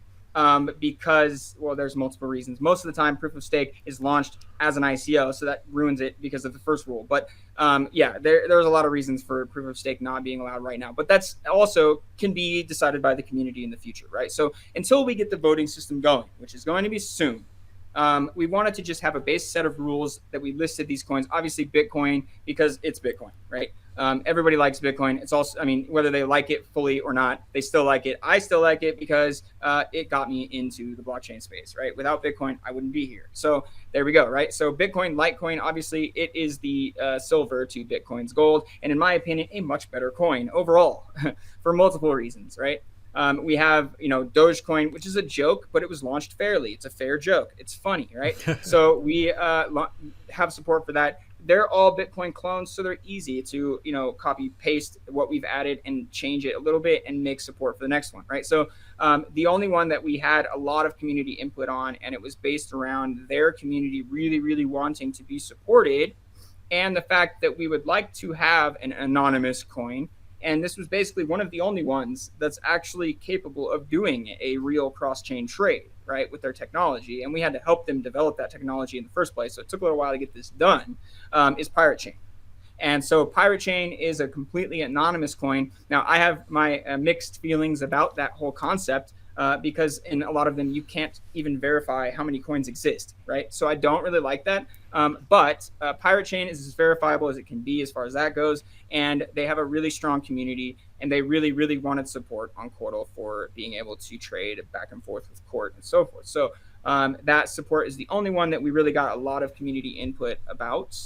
because, well, there's multiple reasons. Most of the time, proof of stake is launched as an ICO, so that ruins it because of the first rule. But there's a lot of reasons for proof of stake not being allowed right now. But that's also can be decided by the community in the future, right? So until we get the voting system going, which is going to be soon, we wanted to just have a base set of rules that we listed these coins. Obviously, Bitcoin, because it's Bitcoin, right? Everybody likes Bitcoin. It's also, I mean, whether they like it fully or not, they still like it. I still like it because it got me into the blockchain space, right? Without Bitcoin, I wouldn't be here. So there we go, right? So Bitcoin, Litecoin, obviously, it is the silver to Bitcoin's gold, and in my opinion, a much better coin overall for multiple reasons, right? We have, Dogecoin, which is a joke, but it was launched fairly. It's a fair joke. It's funny, right? So we have support for that. They're all Bitcoin clones, so they're easy to, copy paste what we've added and change it a little bit and make support for the next one, right? So the only one that we had a lot of community input on, and it was based around their community really, really wanting to be supported, and the fact that we would like to have an anonymous coin. And this was basically one of the only ones that's actually capable of doing a real cross-chain trade, right, with their technology. And we had to help them develop that technology in the first place. So it took a little while to get this done, is Pirate Chain. And so Pirate Chain is a completely anonymous coin. Now, I have my mixed feelings about that whole concept because in a lot of them, you can't even verify how many coins exist, right? So I don't really like that. But Pirate Chain is as verifiable as it can be as far as that goes. And they have a really strong community, and they really, really wanted support on Qortal for being able to trade back and forth with Qort and so forth. So that support is the only one that we really got a lot of community input about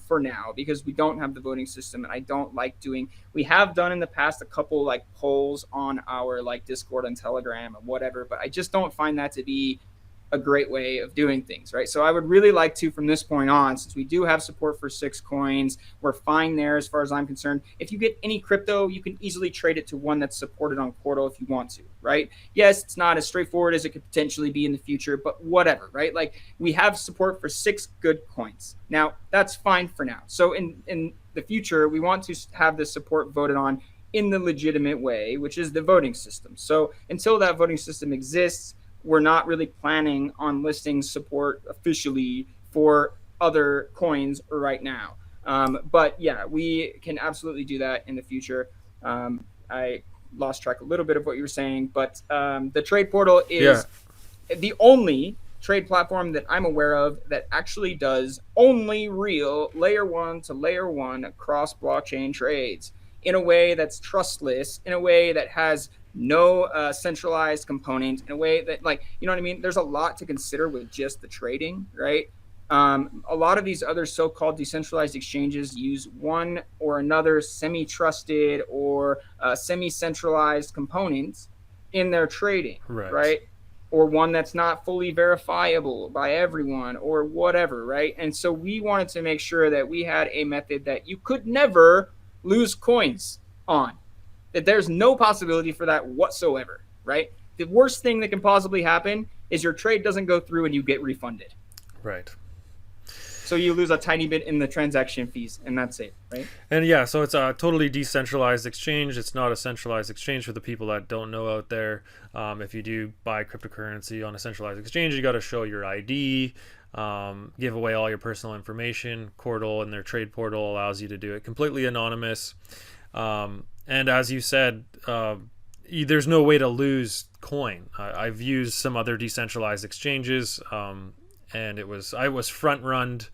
for now, because we don't have the voting system, and I don't like we have done in the past a couple like polls on our like Discord and Telegram and whatever, but I just don't find that to be a great way of doing things, right? So I would really like to, from this point on, since we do have support for 6 coins, we're fine there as far as I'm concerned. If you get any crypto, you can easily trade it to one that's supported on Qortal if you want to, right? Yes, it's not as straightforward as it could potentially be in the future, but whatever, right? Like we have support for 6 good coins. Now, that's fine for now. So in the future, we want to have this support voted on in the legitimate way, which is the voting system. So until that voting system exists, we're not really planning on listing support officially for other coins right now. But yeah, we can absolutely do that in the future. I lost track a little bit of what you were saying, but the trade portal is the only trade platform that I'm aware of that actually does only real layer 1 to layer 1 cross blockchain trades in a way that's trustless, in a way that has no centralized component, in a way that, like, you know what I mean? There's a lot to consider with just the trading, right? A lot of these other so-called decentralized exchanges use one or another semi-trusted or semi-centralized components in their trading, right? Or one that's not fully verifiable by everyone or whatever, right? And so we wanted to make sure that we had a method that you could never lose coins on, that there's no possibility for that whatsoever, right? The worst thing that can possibly happen is your trade doesn't go through and you get refunded. Right. So you lose a tiny bit in the transaction fees, and that's it, right? And yeah, so it's a totally decentralized exchange. It's not a centralized exchange for the people that don't know out there. If you do buy cryptocurrency on a centralized exchange, you got to show your ID, give away all your personal information. Qortal and their trade portal allows you to do it completely anonymous. And as you said, there's no way to lose coin. I've used some other decentralized exchanges, and I was front runned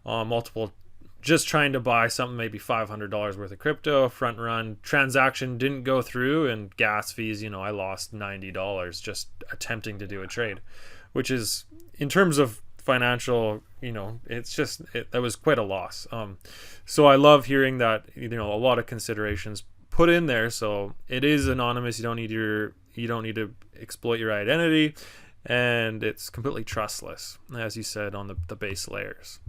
on multiple, just trying to buy something, maybe $500 worth of crypto. Front run transaction didn't go through, and gas fees, I lost $90 just attempting to do a trade, which is, in terms of financial, that was quite a loss. So I love hearing that, a lot of considerations put in there. So it is anonymous. You don't need to exploit your identity, and it's completely trustless, as you said, on the base layers.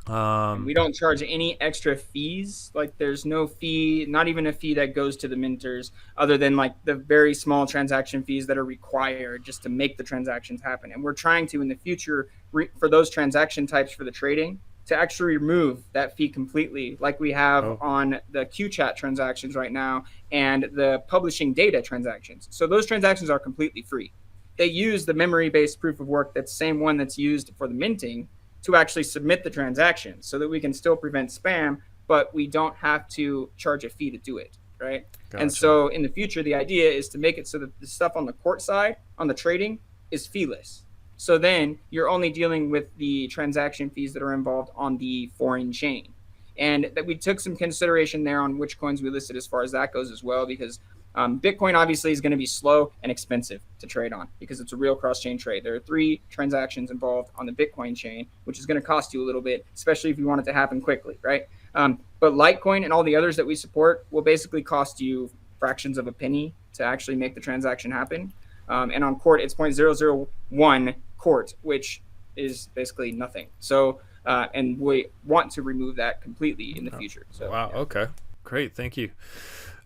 We don't charge any extra fees. Like, there's no fee, not even a fee that goes to the minters, other than like the very small transaction fees that are required just to make the transactions happen. And we're trying to, in the future, for those transaction types for the trading, to actually remove that fee completely, like we have on the QChat transactions right now and the publishing data transactions. So those transactions are completely free. They use the memory-based proof of work, that's the same one that's used for the minting, to actually submit the transaction, so that we can still prevent spam, but we don't have to charge a fee to do it, right? Gotcha. And so in the future, the idea is to make it so that the stuff on the Qort side, on the trading, is feeless. So then you're only dealing with the transaction fees that are involved on the foreign chain. And that we took some consideration there on which coins we listed as far as that goes as well, because Bitcoin obviously is going to be slow and expensive to trade on because it's a real cross-chain trade. There are 3 transactions involved on the Bitcoin chain, which is going to cost you a little bit, especially if you want it to happen quickly, right? But Litecoin and all the others that we support will basically cost you fractions of a penny to actually make the transaction happen. And on Qort, it's 0.001 Qort, which is basically nothing. So, and we want to remove that completely in the future. So, wow. yeah. Okay. Great. Thank you.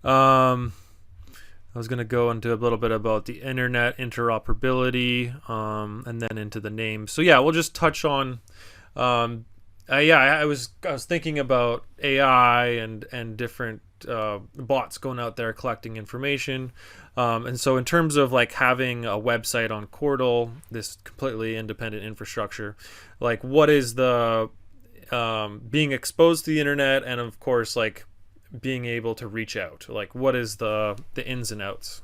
I was going to go into a little bit about the internet interoperability, and then into the name. So yeah, we'll just touch on, I was thinking about AI and different bots going out there collecting information. And so in terms of like having a website on Qortal, this completely independent infrastructure, like what is the being exposed to the internet, and of course like being able to reach out, like what is the ins and outs?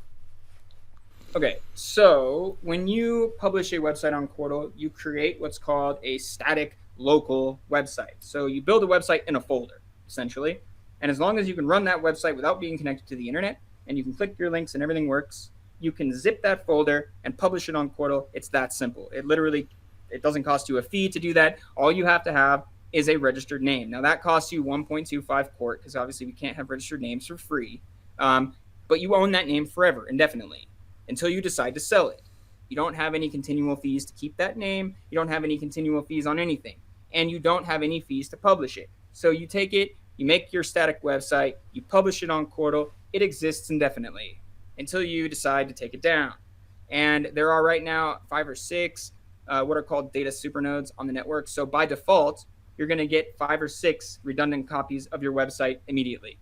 Okay, so when you publish a website on Qortal, you create what's called a static local website. So you build a website in a folder, essentially. And as long as you can run that website without being connected to the internet, and you can click your links and everything works, you can zip that folder and publish it on Qortal. It's that simple. It doesn't cost you a fee to do that. All you have to have is a registered name. Now that costs you 1.25 Qort, because obviously we can't have registered names for free. But you own that name forever, indefinitely, until you decide to sell it. You don't have any continual fees to keep that name. You don't have any continual fees on anything. And you don't have any fees to publish it. So you take it, you make your static website, you publish it on Qortal, it exists indefinitely until you decide to take it down. And there are right now 5 or 6 what are called data supernodes on the network. So by default, you're going to get 5 or 6 redundant copies of your website immediately.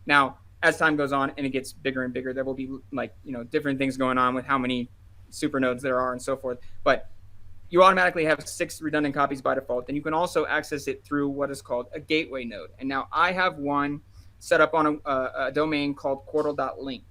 Now, as time goes on and it gets bigger and bigger, there will be different things going on with how many supernodes there are and so forth. But you automatically have 6 redundant copies by default. And you can also access it through what is called a gateway node. And now I have one set up on a domain called Qortal.link.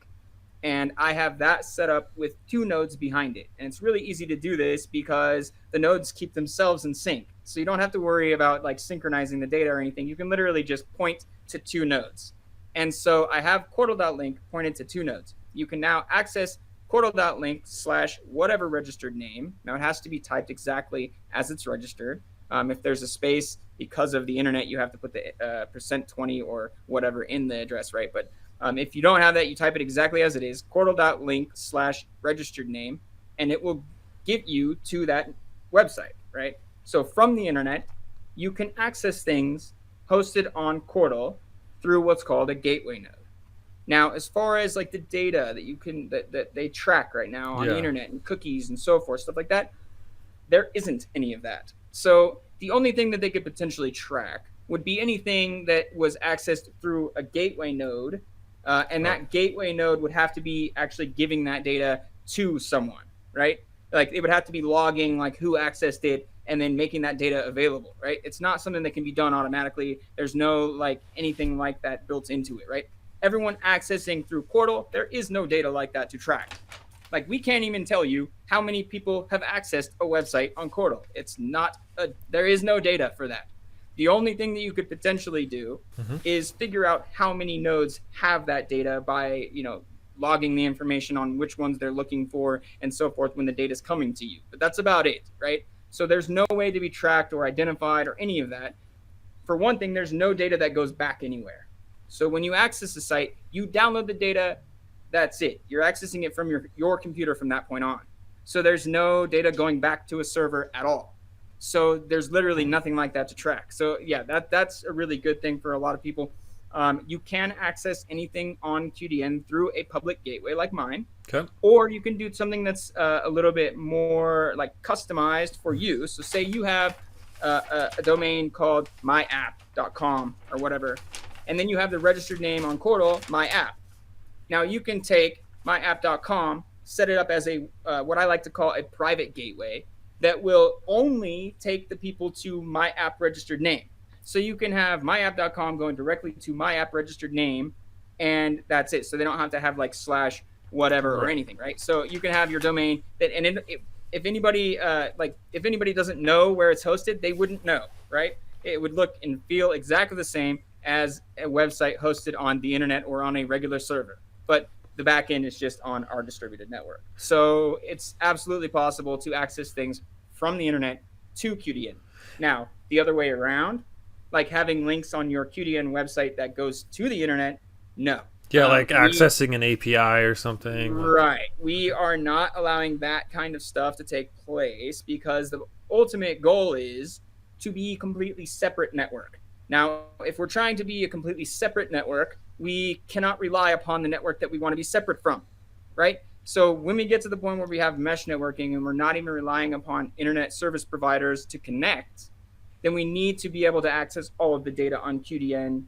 And I have that set up with 2 nodes behind it. And it's really easy to do this because the nodes keep themselves in sync. So you don't have to worry about like synchronizing the data or anything. You can literally just point to 2 nodes. And so I have Qortal.link pointed to 2 nodes. You can now access Qortal.link/whatever registered name. Now it has to be typed exactly as it's registered. If there's a space because of the internet, you have to put the %20 or whatever in the address, right? But if you don't have that, you type it exactly as it is, Qortal.link/registered name, and it will get you to that website, right? So from the internet, you can access things hosted on Qortal through what's called a gateway node. Now, as far as like the data that you can that they track right now on the internet and cookies and so forth, stuff like that, there isn't any of that. So the only thing that they could potentially track would be anything that was accessed through a gateway node, and that gateway node would have to be actually giving that data to someone, right? Like it would have to be logging like who accessed it and then making that data available, right? It's not something that can be done automatically. There's no like anything like that built into it, right? Everyone accessing through Qortal, there is no data like that to track. Like we can't even tell you how many people have accessed a website on Qortal. There is no data for that. The only thing that you could potentially do is figure out how many nodes have that data by, logging the information on which ones they're looking for and so forth when the data is coming to you. But that's about it, right? So there's no way to be tracked or identified or any of that. For one thing, there's no data that goes back anywhere. So when you access the site, you download the data, that's it. You're accessing it from your computer from that point on. So there's no data going back to a server at all. So there's literally nothing like that to track. So yeah, that's a really good thing for a lot of people. You can access anything on QDN through a public gateway like mine. Okay. Or you can do something that's a little bit more like customized for you. So say you have a domain called myapp.com or whatever, and then you have the registered name on Qortal, myapp. Now you can take myapp.com, set it up as a what I like to call a private gateway that will only take the people to my app registered name. So you can have myapp.com going directly to my app registered name, and that's it. So they don't have to have like /whatever or anything, right? So you can have your domain that, and it if anybody if anybody doesn't know where it's hosted, they wouldn't know, right? It would look and feel exactly the same as a website hosted on the internet or on a regular server, but the backend is just on our distributed network. So it's absolutely possible to access things from the internet to QDN. Now, the other way around, like having links on your QDN website that goes to the internet, no. Yeah, like accessing an API or something. Right. We are not allowing that kind of stuff to take place because the ultimate goal is to be a completely separate network. Now, if we're trying to be a completely separate network, we cannot rely upon the network that we want to be separate from, right? So when we get to the point where we have mesh networking and we're not even relying upon internet service providers to connect, then we need to be able to access all of the data on QDN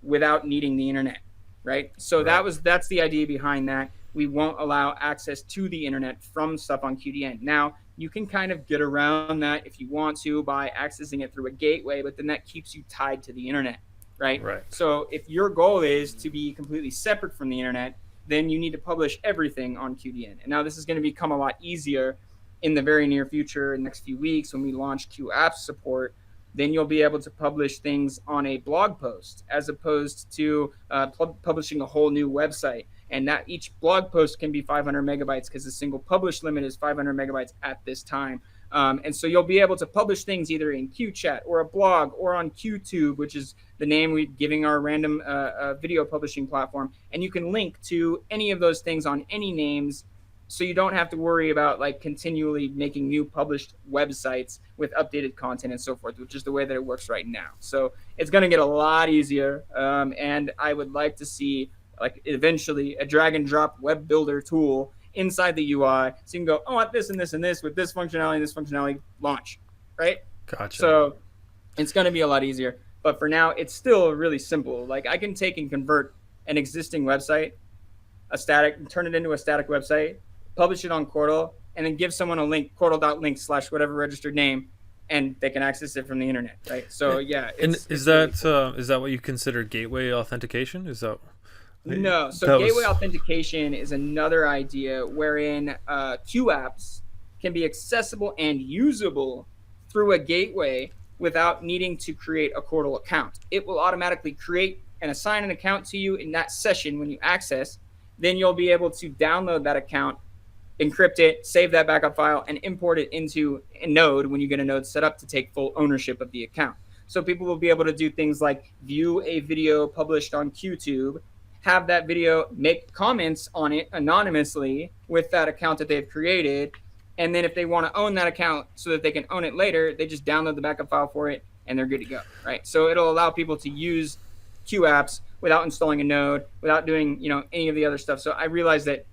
without needing the internet, right? So that's the idea behind that. We won't allow access to the internet from stuff on QDN. Now, you can kind of get around that if you want to by accessing it through a gateway, but then that keeps you tied to the internet, right? So if your goal is to be completely separate from the internet, then you need to publish everything on QDN. And now this is going to become a lot easier in the very near future, in the next few weeks when we launch QApps support. Then you'll be able to publish things on a blog post as opposed to publishing a whole new website. And that each blog post can be 500 megabytes because the single publish limit is 500 megabytes at this time. And so you'll be able to publish things either in QChat or a blog or on QTube, which is the name we're giving our random video publishing platform. And you can link to any of those things on any names, so you don't have to worry about like continually making new published websites with updated content and so forth, which is the way that it works right now. So it's going to get a lot easier. And I would like to see like eventually a drag and drop web builder tool inside the UI. So you can go, oh, I want this and this and this with this functionality and this functionality, launch, right? Gotcha. So it's going to be a lot easier. But for now, it's still really simple. Like I can take and convert an existing website, turn it into a static website, publish it on Qortal, and then give someone a link, qortal.link/whatever registered name, and they can access it from the internet, right? So yeah. Is that what you consider gateway authentication? Is that? No. So gateway authentication is another idea wherein QApps can be accessible and usable through a gateway without needing to create a Qortal account. It will automatically create and assign an account to you in that session when you access. Then you'll be able to download that account, encrypt it, save that backup file, and import it into a node when you get a node set up to take full ownership of the account. So people will be able to do things like view a video published on QTube, have that video, make comments on it anonymously with that account that they've created. And then if they want to own that account so that they can own it later, they just download the backup file for it and they're good to go, right? So it'll allow people to use QApps without installing a node, without doing, any of the other stuff. So I realize that,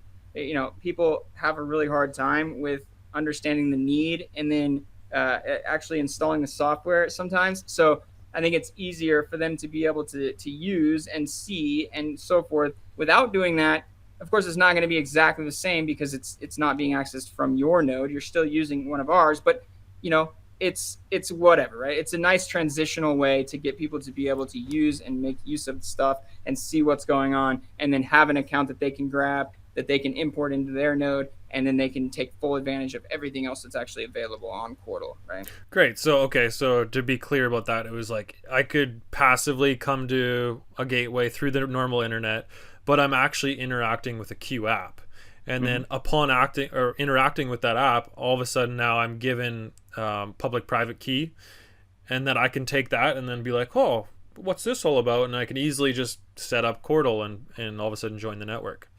people have a really hard time with understanding the need and then actually installing the software sometimes. So I think it's easier for them to be able to use and see and so forth without doing that. Of course, it's not going to be exactly the same because it's not being accessed from your node. You're still using one of ours, but it's whatever, right? It's a nice transitional way to get people to be able to use and make use of stuff and see what's going on, and then have an account that they can grab, that they can import into their node, and then they can take full advantage of everything else that's actually available on Qortal, right? Great. So to be clear about that, it was like I could passively come to a gateway through the normal internet, but I'm actually interacting with a Q app. And then upon interacting with that app, all of a sudden now I'm given public-private key, and then I can take that and then be like, oh, what's this all about? And I can easily just set up Qortal and all of a sudden join the network.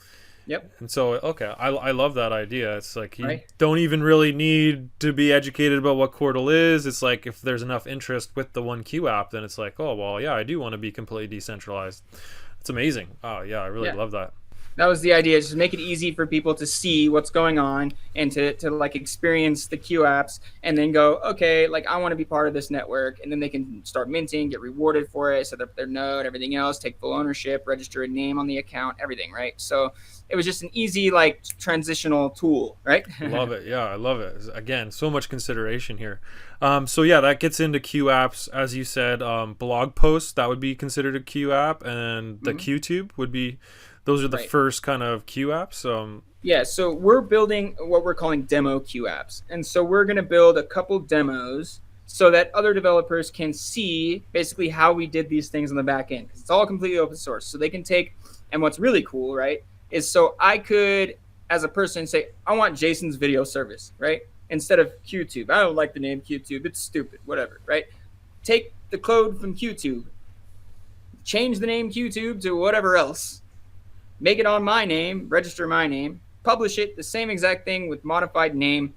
Yep. And so, I love that idea. It's like you Right. don't even really need to be educated about what Qortal is. It's like if there's enough interest with the one Q app, then it's like, oh, well, yeah, I do want to be completely decentralized. It's amazing. Oh, yeah, I really love that. That was the idea, just make it easy for people to see what's going on and to like experience the Q apps and then go, okay, like I want to be part of this network, and then they can start minting, get rewarded for it, set up their node, everything else, take full ownership, register a name on the account, everything, right? So it was just an easy like transitional tool, right? Love it. Yeah, I love it. Again, so much consideration here. So yeah, that gets into Q apps, as you said. Blog posts, that would be considered a Q app, and the QTube would be. Those are the first kind of Q apps. Yeah, so we're building what we're calling demo Q apps. And so we're going to build a couple demos so that other developers can see basically how we did these things on the back end. Because it's all completely open source. So they can take, and what's really cool, right, is so I could, as a person, say, I want Jason's video service, right? Instead of QTube. I don't like the name QTube. It's stupid, whatever, right? Take the code from QTube, change the name QTube to whatever else, make it on my name, register my name, publish it, the same exact thing with modified name.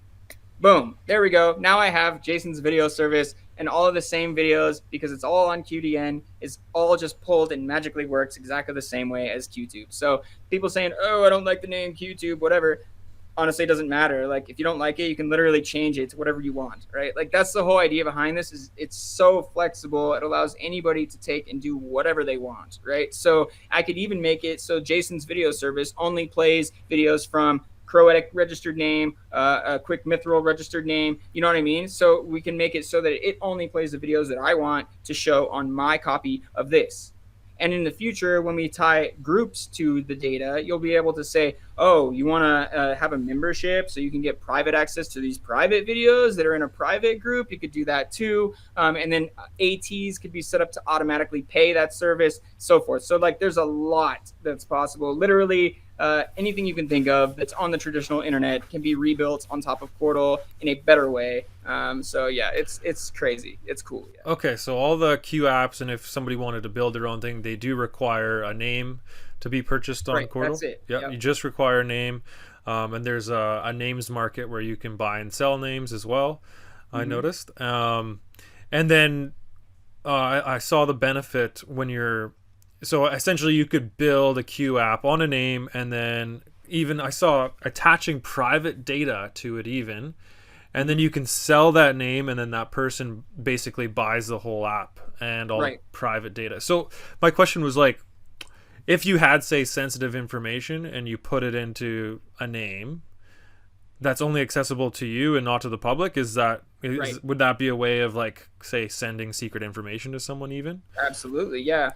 Boom. There we go. Now I have Jason's video service and all of the same videos because it's all on QDN. It's all just pulled and magically works exactly the same way as QTube. So people saying, oh, I don't like the name QTube, whatever. Honestly, it doesn't matter. Like, if you don't like it, you can literally change it to whatever you want, right? Like, that's the whole idea behind this. Is it's so flexible. It allows anybody to take and do whatever they want, right? So I could even make it so Jason's video service only plays videos from Qort registered name, a quick mithril registered name. You know what I mean? So we can make it so that it only plays the videos that I want to show on my copy of this. And in the future, when we tie groups to the data, you'll be able to say, oh, you want to have a membership so you can get private access to these private videos that are in a private group. You could do that too. And then ATs could be set up to automatically pay that service, so forth. So like there's a lot that's possible. Literally anything you can think of that's on the traditional internet can be rebuilt on top of Qortal in a better way. So yeah, it's crazy. It's cool. Yeah. Okay, so all the Q apps, and if somebody wanted to build their own thing, they do require a name to be purchased on Qortal. That's it. Yep. You just require a name, and there's a names market where you can buy and sell names as well. I noticed, and then I saw the benefit when you're. So essentially, you could build a Q app on a name, and then even I saw attaching private data to it even. And then you can sell that name, and then that person basically buys the whole app and all private data. So my question was like, if you had, say, sensitive information and you put it into a name that's only accessible to you and not to the public, would that be a way of, like, say, sending secret information to someone even? Absolutely, yeah.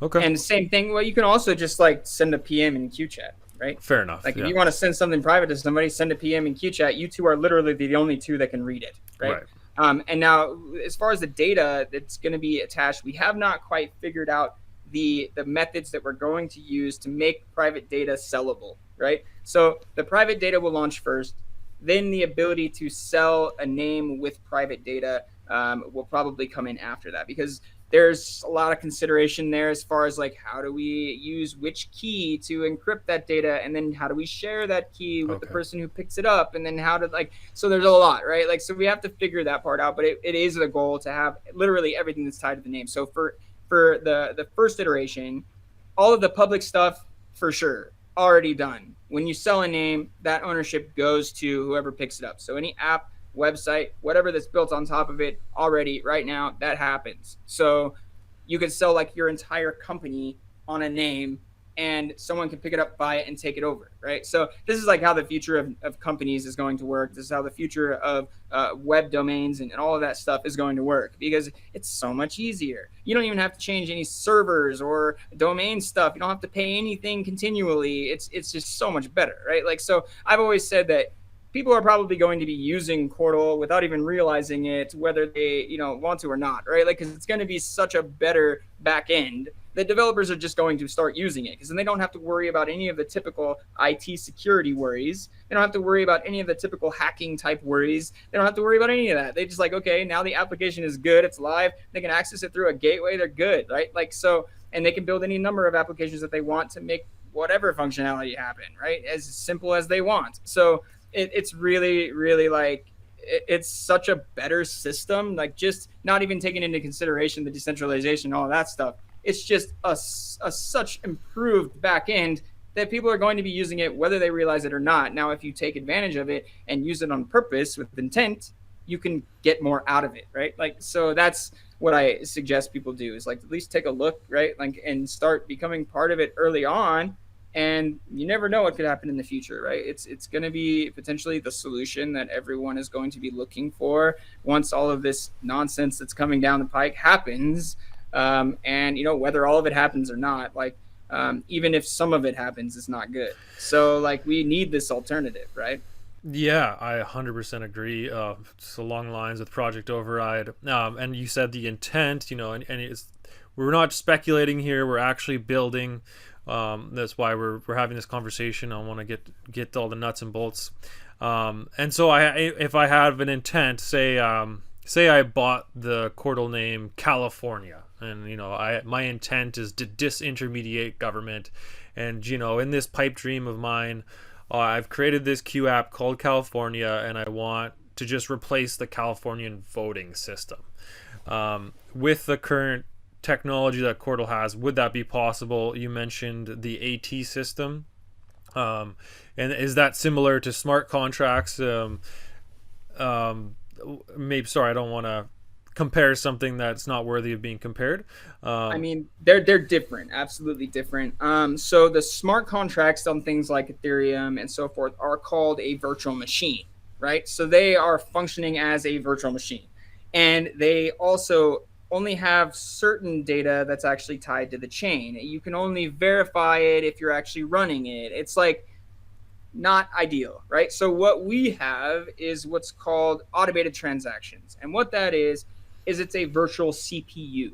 Okay. And the same thing, well, you can also just like send a PM in QChat. Right? Fair enough. Like if you want to send something private to somebody, send a PM in QChat. You two are literally the only two that can read it, right? And now, as far as the data that's going to be attached, we have not quite figured out the methods that we're going to use to make private data sellable, right? So the private data will launch first. Then the ability to sell a name with private data will probably come in after that, because there's a lot of consideration there as far as like how do we use which key to encrypt that data, and then how do we share that key with the person who picks it up, and then how to so there's a lot, right? Like, so we have to figure that part out, but it is the goal to have literally everything that's tied to the name. So for the first iteration, all of the public stuff for sure already done. When you sell a name, that ownership goes to whoever picks it up. So any app, website, whatever that's built on top of it already right now, that happens. So you could sell like your entire company on a name, and someone can pick it up, buy it, and take it over, right? So this is like how the future of companies is going to work. This is how the future of web domains and all of that stuff is going to work, because it's so much easier. You don't even have to change any servers or domain stuff. You don't have to pay anything continually. It's just so much better, right? Like, so I've always said that people are probably going to be using Qortal without even realizing it, whether they want to or not, right? Like, because it's going to be such a better back end that developers are just going to start using it, because then they don't have to worry about any of the typical IT security worries. They don't have to worry about any of the typical hacking type worries. They don't have to worry about any of that. They just like, okay, now the application is good, it's live, they can access it through a gateway, they're good, right? Like, so, and they can build any number of applications that they want to make whatever functionality happen, right? As simple as they want. So it's really, really like, it's such a better system, like just not even taking into consideration the decentralization, all of that stuff. It's just a such improved back end that people are going to be using it whether they realize it or not. Now, if you take advantage of it and use it on purpose with intent, you can get more out of it, right? Like, so that's what I suggest people do, is like at least take a look, right? Like, and start becoming part of it early on. And you never know what could happen in the future, right? It's going to be potentially the solution that everyone is going to be looking for once all of this nonsense that's coming down the pike happens. And whether all of it happens or not, like, Even if some of it happens, it's not good. So like we need this alternative, right? Yeah, I 100% agree. It's along the lines with Project Override. And you said the intent, and we're not speculating here. We're actually building. That's why we're having this conversation. I want to get all the nuts and bolts. And so if I have an intent, say I bought the Qortal name California, and my intent is to disintermediate government, and in this pipe dream of mine, I've created this Q app called California, and I want to just replace the Californian voting system. With the current technology that Qortal has, would that be possible? You mentioned the AT system. And is that similar to smart contracts? Maybe, sorry, I don't want to compare something that's not worthy of being compared. I mean, they're different, absolutely different. So the smart contracts on things like Ethereum and so forth are called a virtual machine, right? So they are functioning as a virtual machine, and they also only have certain data that's actually tied to the chain. You can only verify it if you're actually running it. It's like not ideal, right? So what we have is what's called automated transactions. And what that is it's a virtual CPU.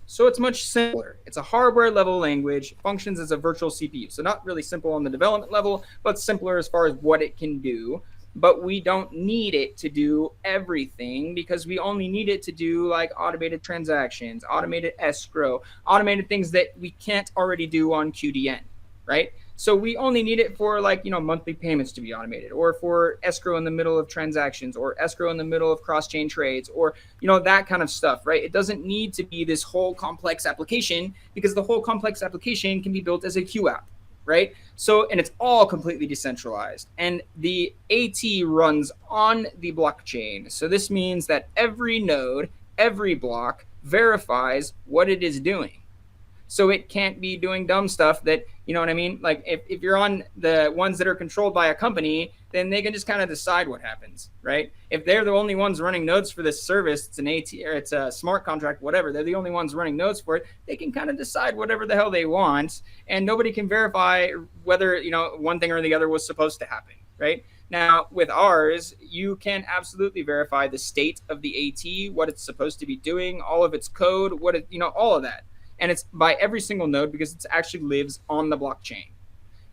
So it's much simpler. It's a hardware level language, functions as a virtual CPU. So not really simple on the development level, but simpler as far as what it can do. But we don't need it to do everything, because we only need it to do like automated transactions, automated escrow, automated things that we can't already do on QDN, right? So we only need it for like, monthly payments to be automated, or for escrow in the middle of transactions, or escrow in the middle of cross-chain trades, or, that kind of stuff, right? It doesn't need to be this whole complex application, because the whole complex application can be built as a Q app, right? So, and it's all completely decentralized. And the AT runs on the blockchain. So this means that every node, every block verifies what it is doing. So it can't be doing dumb stuff that, you know what I mean? Like if you're on the ones that are controlled by a company, then they can just kind of decide what happens, right? If they're the only ones running nodes for this service, it's an AT or it's a smart contract, whatever, they're the only ones running nodes for it, they can kind of decide whatever the hell they want, and nobody can verify whether, one thing or the other was supposed to happen, right? Now, with ours, you can absolutely verify the state of the AT, what it's supposed to be doing, all of its code, all of that. And it's by every single node, because it actually lives on the blockchain.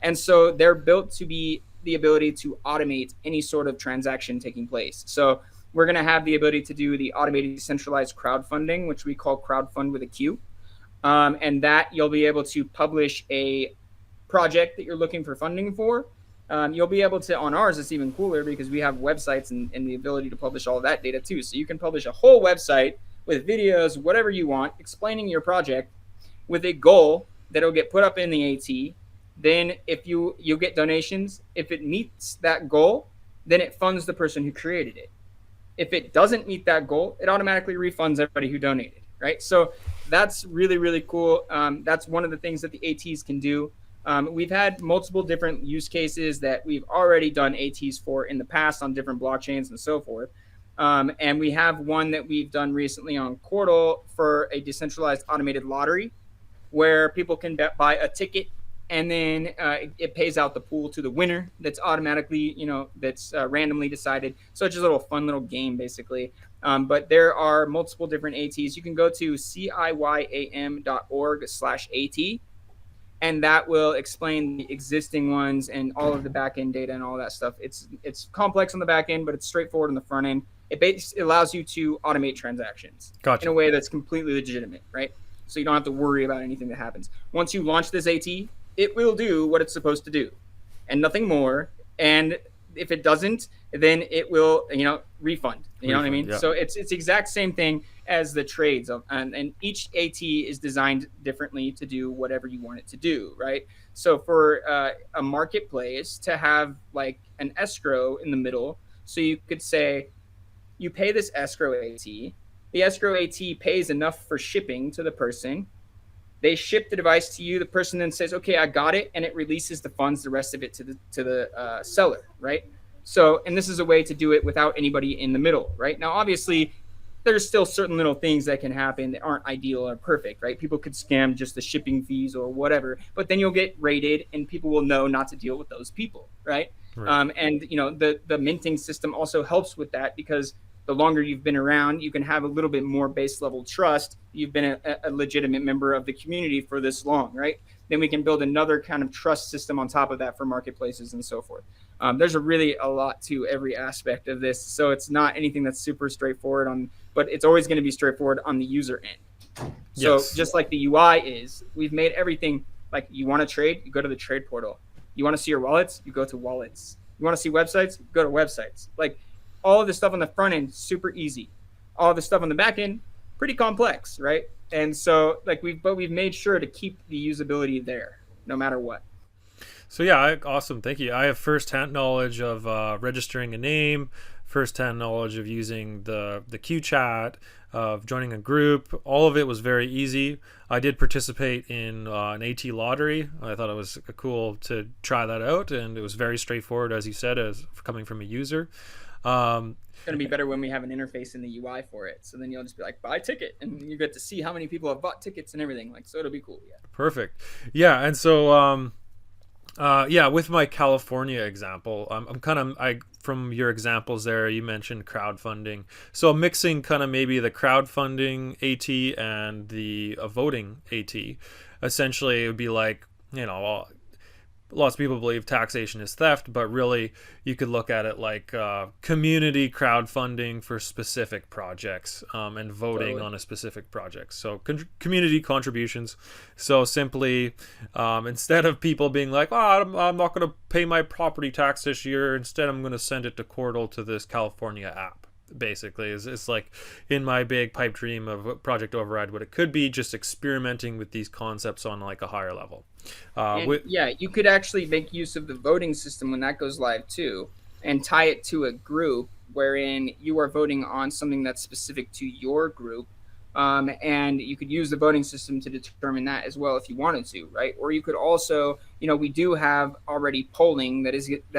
And so they're built to be the ability to automate any sort of transaction taking place. So we're going to have the ability to do the automated decentralized crowdfunding, which we call crowdfund with a Q. And that you'll be able to publish a project that you're looking for funding for. You'll be able to, on ours, it's even cooler because we have websites and the ability to publish all of that data too. So you can publish a whole website with videos, whatever you want, explaining your project with a goal that'll get put up in the AT. Then if you get donations, if it meets that goal, then it funds the person who created it. If it doesn't meet that goal, it automatically refunds everybody who donated, right? So that's really, really cool. That's one of the things that the ATs can do. We've had multiple different use cases that we've already done ATs for in the past on different blockchains and so forth. And we have one that we've done recently on Qortal for a decentralized automated lottery, where people can buy a ticket, and then it pays out the pool to the winner that's automatically, that's randomly decided. So it's just a little fun little game, basically. But there are multiple different ATs. You can go to ciyam.org/AT, and that will explain the existing ones and all of the back-end data and all that stuff. It's complex on the back end, but it's straightforward on the front end. It allows you to automate transactions in a way that's completely legitimate, right? So you don't have to worry about anything that happens. Once you launch this AT, it will do what it's supposed to do and nothing more. And if it doesn't, then it will, refund. You know what I mean? Yeah. So it's the exact same thing as the trades. And each AT is designed differently to do whatever you want it to do, right? So for a marketplace to have like an escrow in the middle, so you could say you pay this escrow AT. The escrow AT pays enough for shipping to the person. They ship the device to you. The person then says, okay, I got it. And it releases the funds, the rest of it to the seller, right? So, and this is a way to do it without anybody in the middle, right? Now, obviously, there's still certain little things that can happen that aren't ideal or perfect, right? People could scam just the shipping fees or whatever, but then you'll get rated and people will know not to deal with those people, right? Right. And the minting system also helps with that, because the longer you've been around, you can have a little bit more base level trust. You've been a legitimate member of the community for this long, right? Then we can build another kind of trust system on top of that for marketplaces and so forth. There's a lot to every aspect of this, so it's not anything that's super straightforward but it's always going to be straightforward on the user end. So Yes. just like the UI is, we've made everything like, you want to trade, you go to the trade portal. You want to see your wallets, you go to wallets. You want to see websites, go to websites. Like, all of the stuff on the front end, super easy. All of the stuff on the back end, pretty complex, right? And so like we've made sure to keep the usability there no matter what. So yeah, awesome. Thank you. I have first-hand knowledge of registering a name, first-hand knowledge of using the Q chat, of joining a group. All of it was very easy. I did participate in an AT lottery. I thought it was cool to try that out, and it was very straightforward, as you said, as coming from a user. It's going to be better when we have an interface in the UI for it. So then you'll just be like, buy ticket, and you get to see how many people have bought tickets and everything. Like, so it'll be cool. Yeah. Perfect. Yeah, and so with my California example, from your examples there, you mentioned crowdfunding. So I'm mixing kind of maybe the crowdfunding AT and the voting AT. Essentially, it would be like, lots of people believe taxation is theft, but really you could look at it like community crowdfunding for specific projects, and voting Totally. on a specific project. So community contributions. So simply, instead of people being like, I'm not going to pay my property tax this year, instead I'm going to send it to Qortal to this California app. Basically, it's like in my big pipe dream of Project Override, what it could be, just experimenting with these concepts on like a higher level. You could actually make use of the voting system when that goes live too, and tie it to a group wherein you are voting on something that's specific to your group. And you could use the voting system to determine that as well if you wanted to, right? Or you could also, we do have already polling that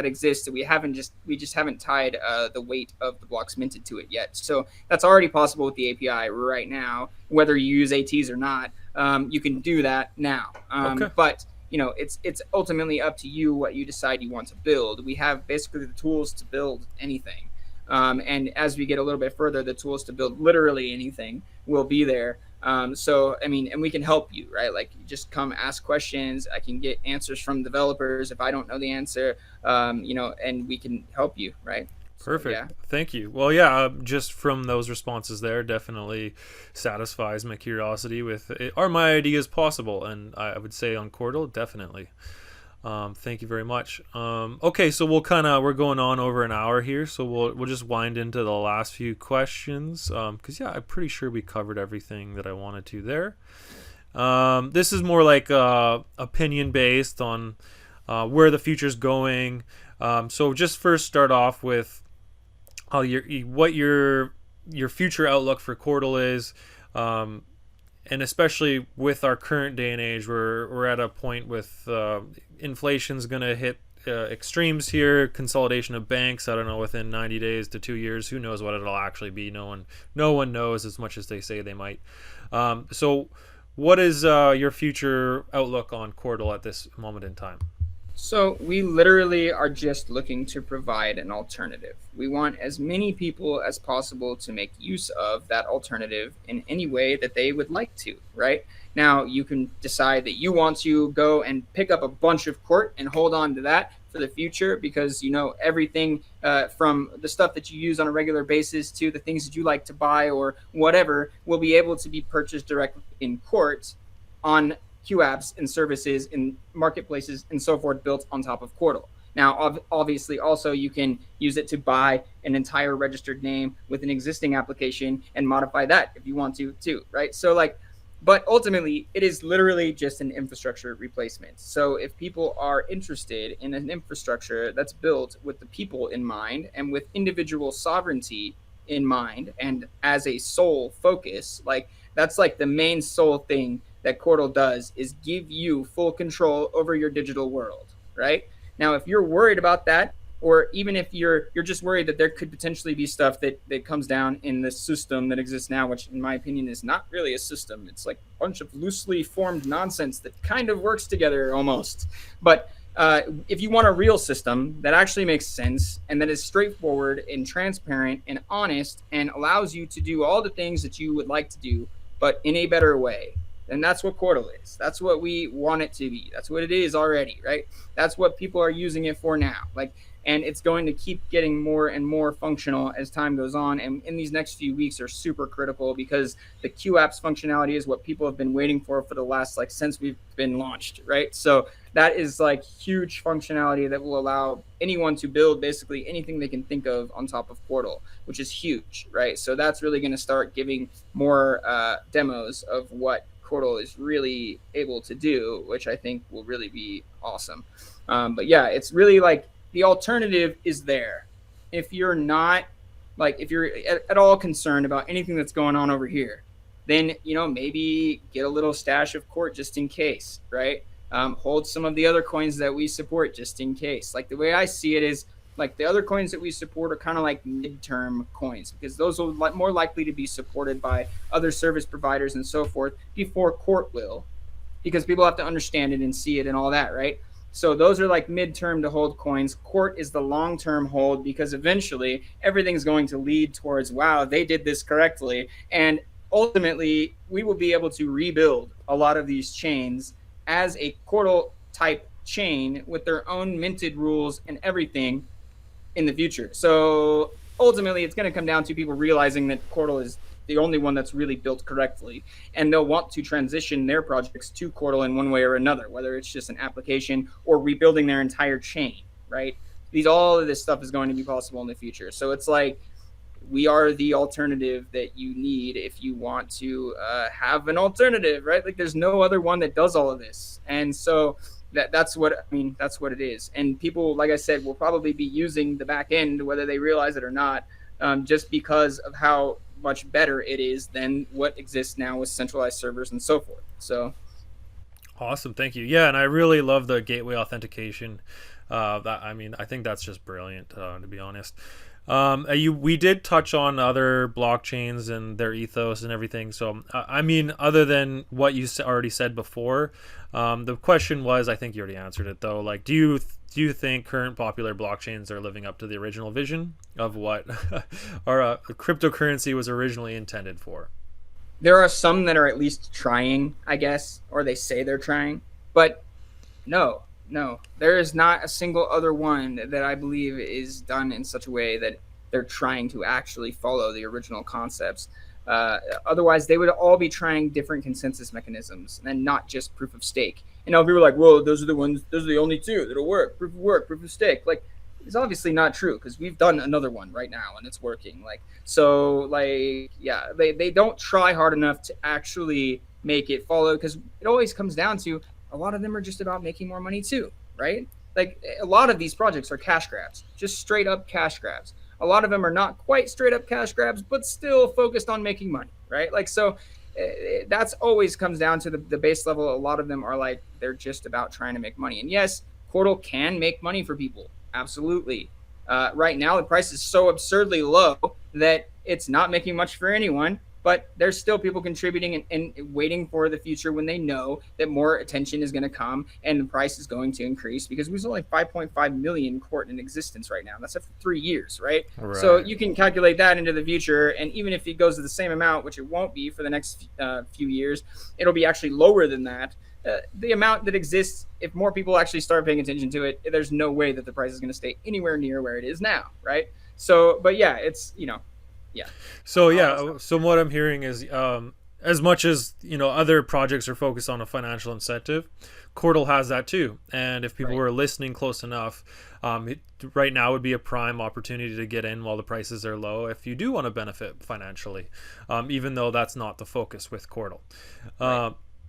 exists that we just haven't tied the weight of the blocks minted to it yet. So that's already possible with the API right now, whether you use ATs or not. You can do that now. Okay. But it's ultimately up to you what you decide you want to build. We have basically the tools to build anything. And as we get a little bit further, the tools to build literally anything will be there. And we can help you, right? Like, you just come ask questions. I can get answers from developers if I don't know the answer, and we can help you, right? Perfect. So, yeah. Thank you. Well, yeah, just from those responses there, definitely satisfies my curiosity with are my ideas possible? And I would say on Qortal, definitely. Thank you very much. Okay, so we're going on over an hour here, so we'll just wind into the last few questions, because I'm pretty sure we covered everything that I wanted to there. This is more like opinion based on where the future's going. So just first start off with what your future outlook for Qortal is. And especially with our current day and age, we're at a point with inflation's going to hit extremes here, consolidation of banks, I don't know, within 90 days to 2 years. Who knows what it'll actually be? No one knows, as much as they say they might. So what is your future outlook on Qortal at this moment in time? So we literally are just looking to provide an alternative. We want as many people as possible to make use of that alternative in any way that they would like to, right? Now, you can decide that you want to go and pick up a bunch of Qort and hold on to that for the future, because everything from the stuff that you use on a regular basis to the things that you like to buy or whatever will be able to be purchased directly in Qort on Q apps and services in marketplaces and so forth built on top of Qortal. Now, obviously, also you can use it to buy an entire registered name with an existing application and modify that if you want to too, right? So but ultimately, it is literally just an infrastructure replacement. So if people are interested in an infrastructure that's built with the people in mind and with individual sovereignty in mind and as a sole focus, that's the main sole thing that Qortal does, is give you full control over your digital world, right? Now, if you're worried about that, or even if you're just worried that there could potentially be stuff that comes down in the system that exists now, which in my opinion is not really a system. It's like a bunch of loosely formed nonsense that kind of works together almost. But if you want a real system that actually makes sense and that is straightforward and transparent and honest and allows you to do all the things that you would like to do, but in a better way, then that's what Qortal is. That's what we want it to be. That's what it is already, right? That's what people are using it for now. And it's going to keep getting more and more functional as time goes on. And in these next few weeks are super critical because the QApps functionality is what people have been waiting for the last, since we've been launched, right? So that is huge functionality that will allow anyone to build basically anything they can think of on top of Qortal, which is huge, right? So that's really going to start giving more demos of what Qortal is really able to do, which I think will really be awesome. But yeah, it's really the alternative is there. If you're not if you're at all concerned about anything that's going on over here, then maybe get a little stash of Qort just in case, right? Hold some of the other coins that we support just in case. The way I see it is the other coins that we support are kind of midterm coins, because those are more likely to be supported by other service providers and so forth before Qort will, because people have to understand it and see it and all that, right? So those are midterm to hold coins. Qort is the long-term hold, because eventually everything's going to lead towards, wow, they did this correctly. And ultimately, we will be able to rebuild a lot of these chains as a Qortal type chain with their own minted rules and everything in the future. So ultimately, it's going to come down to people realizing that Qortal is the only one that's really built correctly, and they'll want to transition their projects to Qortal in one way or another, whether it's just an application or rebuilding their entire chain, right? All of this stuff is going to be possible in the future. So it's we are the alternative that you need if you want to have an alternative, right? There's no other one that does all of this. And so that's what it is. And people, like I said, will probably be using the back end, whether they realize it or not, just because of how much better it is than what exists now with centralized servers and so forth. So awesome, thank you. Yeah, and I really love the gateway authentication. I think that's just brilliant, to be honest. We did touch on other blockchains and their ethos and everything. So, other than what you already said before, the question was, I think you already answered it though. Do you think current popular blockchains are living up to the original vision of what our cryptocurrency was originally intended for? There are some that are at least trying, I guess, or they say they're trying, but no, there is not a single other one that I believe is done in such a way that they're trying to actually follow the original concepts. Otherwise, they would all be trying different consensus mechanisms and not just proof of stake. And now people are like, well, those are the only two that'll work. Proof of work, proof of stake. It's obviously not true, because we've done another one right now and it's working. They don't try hard enough to actually make it follow, because it always comes down to a lot of them are just about making more money too, right? A lot of these projects are cash grabs, just straight up cash grabs. A lot of them are not quite straight up cash grabs, but still focused on making money, right? That's always comes down to the base level. A lot of them are they're just about trying to make money. And yes, Qortal can make money for people. Absolutely. Right now, the price is so absurdly low that it's not making much for anyone, but there's still people contributing and waiting for the future when they know that more attention is going to come and the price is going to increase, because there's only 5.5 million Qort in existence right now. That's after 3 years, right? So you can calculate that into the future, and even if it goes to the same amount, which it won't be for the next few years, it'll be actually lower than that. The amount that exists, if more people actually start paying attention to it, there's no way that the price is going to stay anywhere near where it is now, right? So, but yeah, it's, yeah. So what I'm hearing is, as much as other projects are focused on a financial incentive, Qortal has that too. And if people were listening close enough, right now would be a prime opportunity to get in while the prices are low if you do want to benefit financially, even though that's not the focus with Qortal.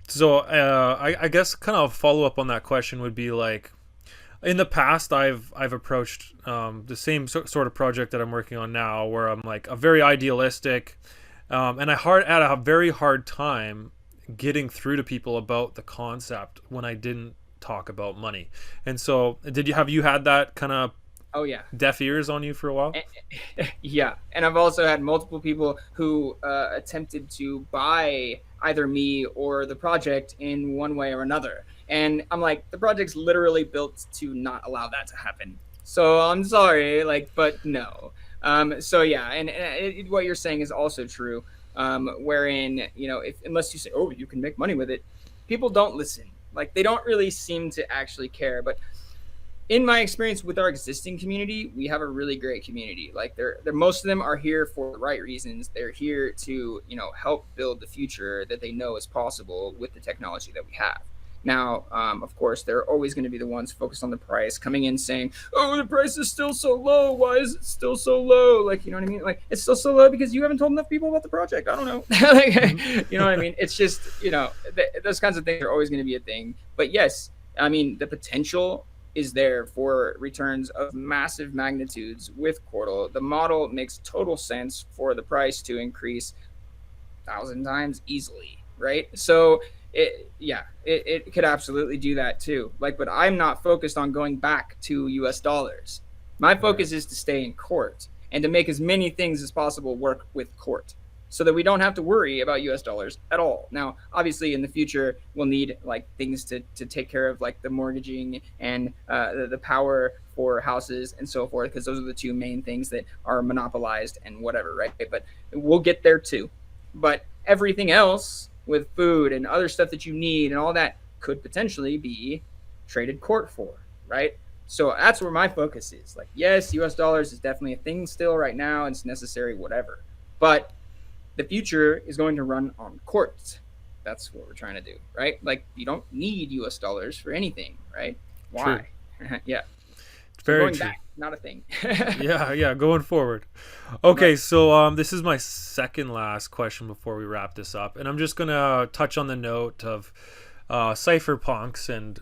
So I guess kind of follow up on that question would be in the past, I've approached the same sort of project that I'm working on now, where I'm a very idealistic, and I had a very hard time getting through to people about the concept when I didn't talk about money. And so, have you had that kind of Oh yeah. deaf ears on you for a while. Yeah, and I've also had multiple people who attempted to buy either me or the project in one way or another, and I'm like, the project's literally built to not allow that to happen. So I'm sorry, like, but no. So yeah, and what you're saying is also true. Wherein, if unless you say, oh, you can make money with it, people don't listen. Like, they don't really seem to actually care. But in my experience with our existing community, we have a really great community. Like, they're most of them are here for the right reasons. They're here to, help build the future that they know is possible with the technology that we have. Now, of course, they're always going to be the ones focused on the price, coming in saying, oh, the price is still so low. Why is it still so low? Like, you know what I mean? Like, it's still so low because you haven't told enough people about the project. I don't know. Like, you know what I mean? It's just, those kinds of things are always going to be a thing. But yes, I mean, the potential is there for returns of massive magnitudes with Qortal. The model makes total sense for the price to increase 1,000 times easily, right? So it could absolutely do that too. Like, but I'm not focused on going back to US dollars. My focus is to stay in Qort and to make as many things as possible work with Qort, so that we don't have to worry about US dollars at all. Now, obviously, in the future, we'll need like things to take care of, like the mortgaging and the power for houses and so forth, because those are the two main things that are monopolized and whatever, right? But we'll get there too. But everything else with food and other stuff that you need and all that could potentially be traded Qort for, right? So that's where my focus is. Like, yes, US dollars is definitely a thing still right now, and it's necessary, whatever. But the future is going to run on Qort. That's what we're trying to do, right? Like, you don't need US dollars for anything, right? Why? Yeah. Very going true. back, not a thing. yeah, going forward. Okay, right. So this is my second last question before we wrap this up, and I'm just gonna touch on the note of cypherpunks and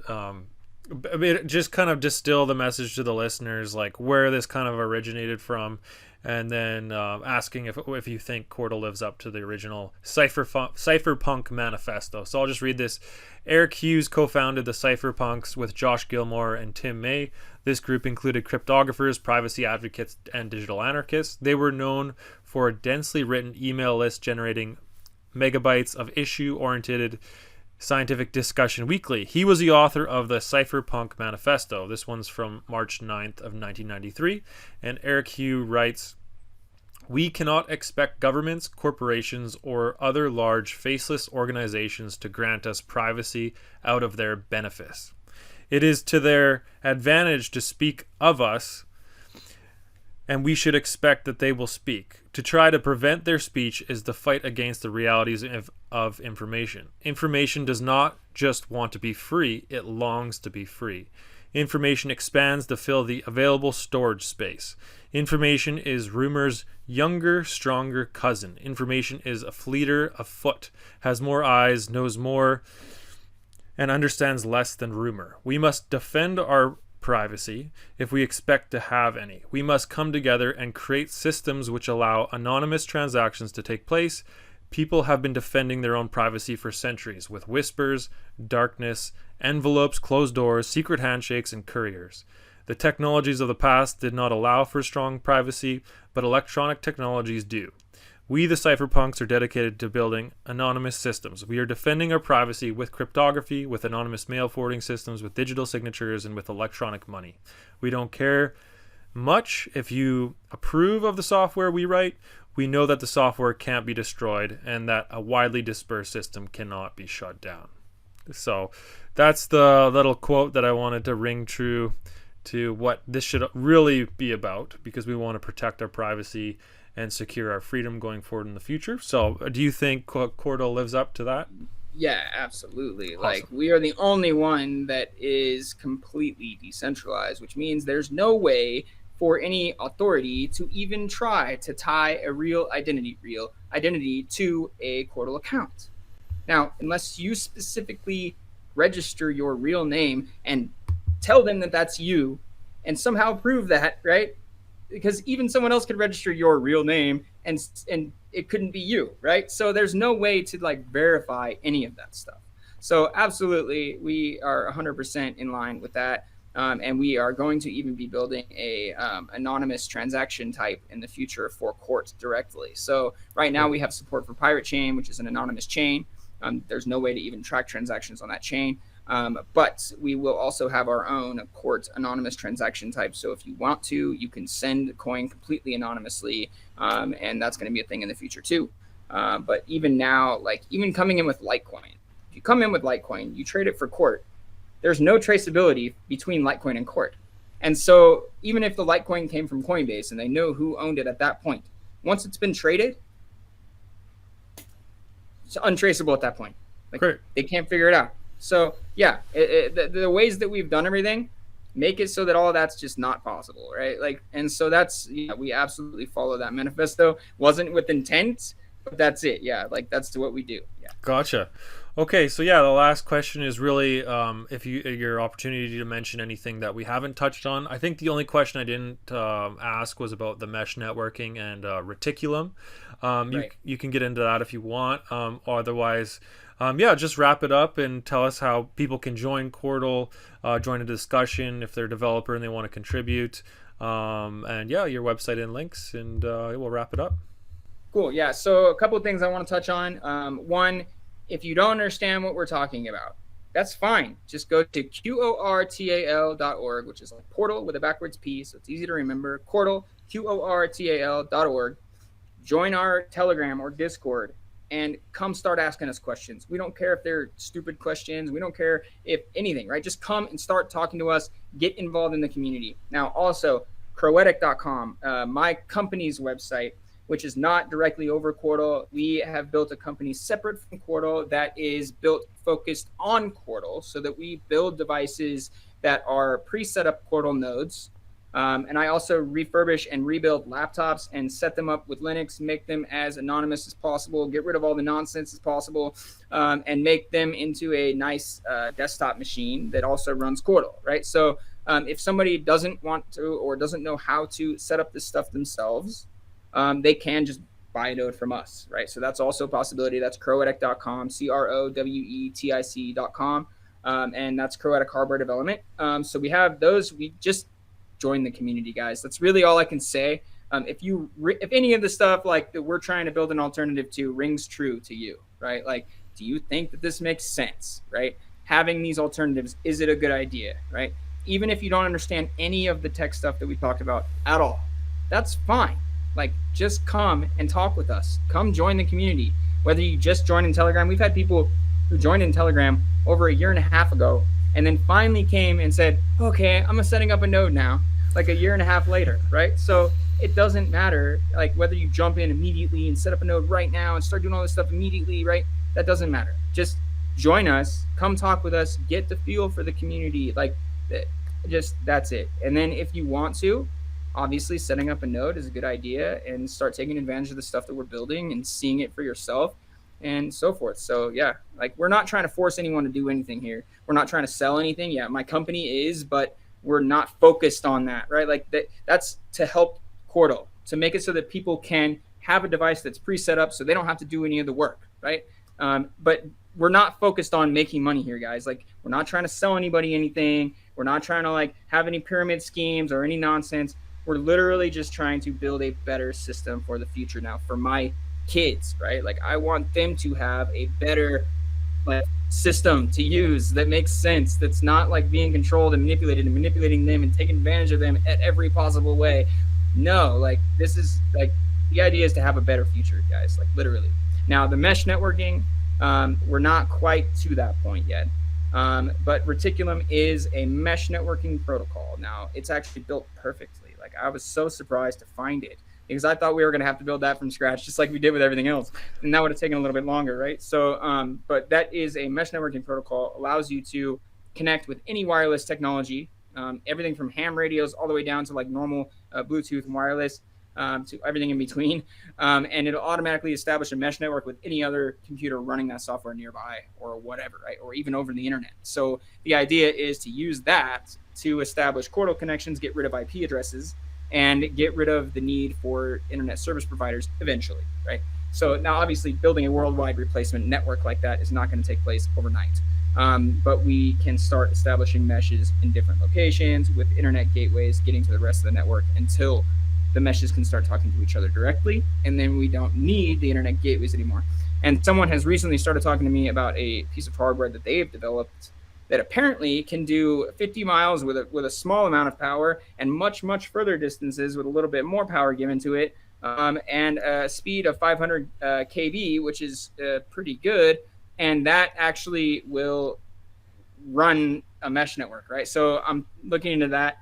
just kind of distill the message to the listeners, like where this kind of originated from, and then asking if you think Qortal lives up to the original Cypherpunk Manifesto. So I'll just read this. Eric Hughes co-founded the Cypherpunks with Josh Gilmore and Tim May. This group included cryptographers, privacy advocates, and digital anarchists. They were known for a densely written email list generating megabytes of issue-oriented scientific discussion weekly. He was the author of the Cypherpunk Manifesto. This one's from March 9th of 1993. And Eric Hughes writes, "We cannot expect governments, corporations, or other large faceless organizations to grant us privacy out of their benefice. It is to their advantage to speak of us, and we should expect that they will speak. To try to prevent their speech is the fight against the realities of information. Information does not just want to be free, it longs to be free. Information expands to fill the available storage space. Information is rumor's younger, stronger cousin. Information is a fleeter afoot, has more eyes, knows more, and understands less than rumor. We must defend our privacy if we expect to have any. We must come together and create systems which allow anonymous transactions to take place. People have been defending their own privacy for centuries with whispers, darkness, envelopes, closed doors, secret handshakes, and couriers. The technologies of the past did not allow for strong privacy, but electronic technologies do. We, the cypherpunks, are dedicated to building anonymous systems. We are defending our privacy with cryptography, with anonymous mail forwarding systems, with digital signatures, and with electronic money. We don't care much if you approve of the software we write. We know that the software can't be destroyed and that a widely dispersed system cannot be shut down." So that's the little quote that I wanted to ring true to what this should really be about, because we want to protect our privacy and secure our freedom going forward in the future. So do you think Qortal lives up to that? Yeah, absolutely. Awesome. Like, we are the only one that is completely decentralized, which means there's no way for any authority to even try to tie a real identity to a Qortal account. Now, unless you specifically register your real name and tell them that that's you and somehow prove that, right? Because even someone else could register your real name and it couldn't be you, right? So there's no way to like verify any of that stuff. So absolutely, we are 100% in line with that. And we are going to even be building a anonymous transaction type in the future for Qort directly. So right now we have support for Pirate Chain, which is an anonymous chain. There's no way to even track transactions on that chain. But we will also have our own Qort anonymous transaction type. So if you want to, you can send coin completely anonymously, and that's going to be a thing in the future too. But even now, like even coming in with Litecoin, if you come in with Litecoin, you trade it for Qort, there's no traceability between Litecoin and Qort. And so even if the Litecoin came from Coinbase and they know who owned it at that point, once it's been traded, it's untraceable at that point. Like, Great. They can't figure it out. So yeah, the ways that we've done everything make it so that all of that's just not possible, right? Like, and so that's, we absolutely follow that manifesto. Wasn't with intent, but that's it. Yeah, like that's what we do. Yeah. Gotcha. Okay, so yeah, the last question is really if your opportunity to mention anything that we haven't touched on. I think the only question I didn't ask was about the mesh networking and reticulum. Right. You can get into that if you want. Otherwise, yeah, just wrap it up and tell us how people can join Qortal, join a discussion if they're a developer and they want to contribute. And yeah, your website and links, and we'll wrap it up. Cool. Yeah. So a couple of things I want to touch on. One, if you don't understand what we're talking about, that's fine. Just go to qortal.org, which is like portal with a backwards P, so it's easy to remember. Qortal, qortal.org. Join our Telegram or Discord and come start asking us questions. We don't care if they're stupid questions. We don't care if anything, right? Just come and start talking to us. Get involved in the community. Now, also, Croetic.com, my company's website, which is not directly over Qortal. We have built a company separate from Qortal that is focused on Qortal, so that we build devices that are pre-set up Qortal nodes. And I also refurbish and rebuild laptops and set them up with Linux, make them as anonymous as possible, get rid of all the nonsense as possible, and make them into a nice desktop machine that also runs Qortal, right? So if somebody doesn't want to or doesn't know how to set up this stuff themselves, they can just buy a node from us, right? So that's also a possibility. That's croetic.com, CROWETIC.com, and that's Croetic Hardware Development. So we have those. We just join the community, guys. That's really all I can say. If any of the stuff like that we're trying to build an alternative to rings true to you, right? Like, do you think that this makes sense, right? Having these alternatives, is it a good idea, right? Even if you don't understand any of the tech stuff that we talked about at all, that's fine. Like, just come and talk with us. Come join the community. Whether you just joined in Telegram, we've had people who joined in Telegram over a year and a half ago, and then finally came and said, okay, I'm setting up a node now, like a year and a half later, right? So it doesn't matter, like whether you jump in immediately and set up a node right now and start doing all this stuff immediately, right? That doesn't matter. Just join us, come talk with us, get the feel for the community. Like, just that's it. And then if you want to, obviously setting up a node is a good idea, and start taking advantage of the stuff that we're building and seeing it for yourself and so forth. So yeah, like we're not trying to force anyone to do anything here. We're not trying to sell anything. Yeah, my company is, but we're not focused on that, right? Like that's to help Qortal, to make it so that people can have a device that's pre-set up so they don't have to do any of the work, right? But we're not focused on making money here, guys. Like, we're not trying to sell anybody anything. We're not trying to like have any pyramid schemes or any nonsense. We're literally just trying to build a better system for the future now for my kids, right? Like, I want them to have a better like system to use that makes sense, that's not like being controlled and manipulated and manipulating them and taking advantage of them at every possible way. No, like, this is like, the idea is to have a better future, guys, like literally. Now, the mesh networking, we're not quite to that point yet. But Reticulum is a mesh networking protocol. Now, it's actually built perfectly. Like, I was so surprised to find it, because I thought we were going to have to build that from scratch, just like we did with everything else. And that would have taken a little bit longer, right? So, but that is a mesh networking protocol, allows you to connect with any wireless technology, everything from ham radios all the way down to like normal Bluetooth and wireless, to everything in between. And it'll automatically establish a mesh network with any other computer running that software nearby or whatever, right? Or even over the internet. So the idea is to use that to establish Qortal connections, get rid of IP addresses, and get rid of the need for internet service providers eventually, right? So now, obviously, building a worldwide replacement network like that is not going to take place overnight. But we can start establishing meshes in different locations with internet gateways getting to the rest of the network until the meshes can start talking to each other directly, and then we don't need the internet gateways anymore. And someone has recently started talking to me about a piece of hardware that they've developed that apparently can do 50 miles with a small amount of power, and much further distances with a little bit more power given to it, and a speed of 500 kb, which is pretty good. And that actually will run a mesh network, right? So I'm looking into that.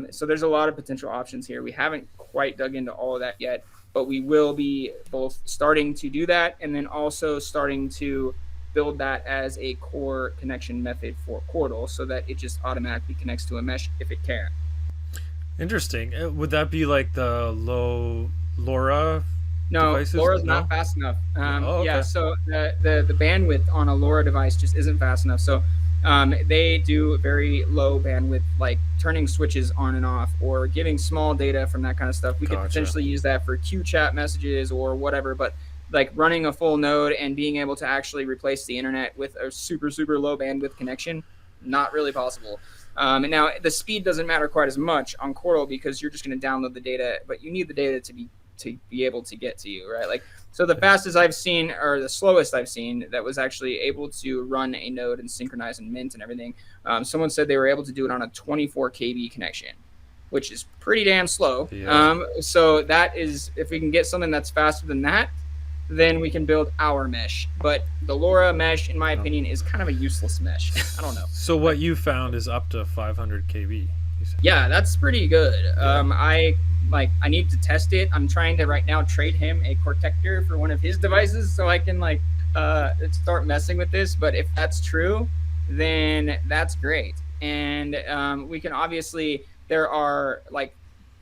So there's a lot of potential options here. We haven't quite dug into all of that yet, but we will be both starting to do that and then also starting to build that as a core connection method for Qortal so that it just automatically connects to a mesh if it can. Interesting. Would that be like the low LoRa No, devices? LoRa's not fast enough. Okay. Yeah, so the bandwidth on a LoRa device just isn't fast enough. So they do very low bandwidth, like turning switches on and off or getting small data from that kind of stuff. We could potentially use that for queue chat messages or whatever, but like running a full node and being able to actually replace the internet with a super low bandwidth connection, not really possible. And now the speed doesn't matter quite as much on Qortal because you're just going to download the data, but you need the data to be able to get to you, right? Like, so the fastest I've seen, or the slowest I've seen, that was actually able to run a node and synchronize and mint and everything. Someone said they were able to do it on a 24 kb connection, which is pretty damn slow. Yeah. So that is, if we can get something that's faster than that, then we can build our mesh. But the LoRa mesh, in my opinion, is kind of a useless mesh. I don't know. So what you found is up to 500 kb. Yeah, that's pretty good. I need to test it. I'm trying to right now trade him a Cortector for one of his devices so I can start messing with this. But if that's true, then that's great. And we can obviously, there are like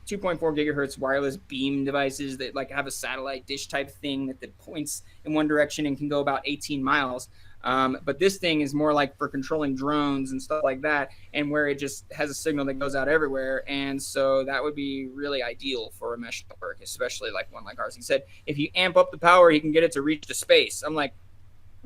2.4 gigahertz wireless beam devices that like have a satellite dish type thing that points in one direction and can go about 18 miles. But this thing is more like for controlling drones and stuff like that, and where it just has a signal that goes out everywhere. And so that would be really ideal for a mesh network, especially like one like ours. He said, if you amp up the power, you can get it to reach to space. I'm like,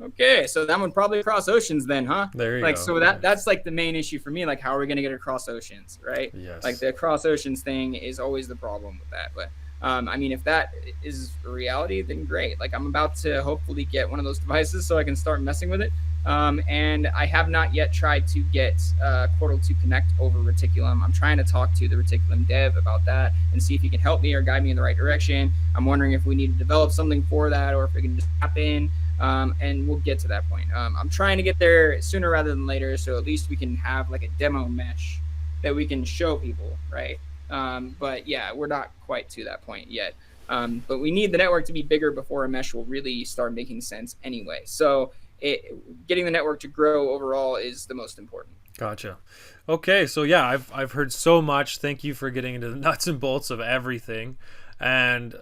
okay, so that would probably cross oceans then, huh? There you go. So that's like the main issue for me. Like, how are we going to get across oceans, right? Yes. Like the cross oceans thing is always the problem with that. But I mean, if that is a reality, then great. Like, I'm about to hopefully get one of those devices so I can start messing with it. And I have not yet tried to get Qortal to connect over Reticulum. I'm trying to talk to the Reticulum dev about that and see if he can help me or guide me in the right direction. I'm wondering if we need to develop something for that or if we can just tap in. And we'll get to that point. I'm trying to get there sooner rather than later, so at least we can have like a demo mesh that we can show people, right? But yeah, we're not quite to that point yet. But we need the network to be bigger before a mesh will really start making sense anyway. So getting the network to grow overall is the most important. Gotcha. Okay, so yeah, I've heard so much. Thank you for getting into the nuts and bolts of everything. And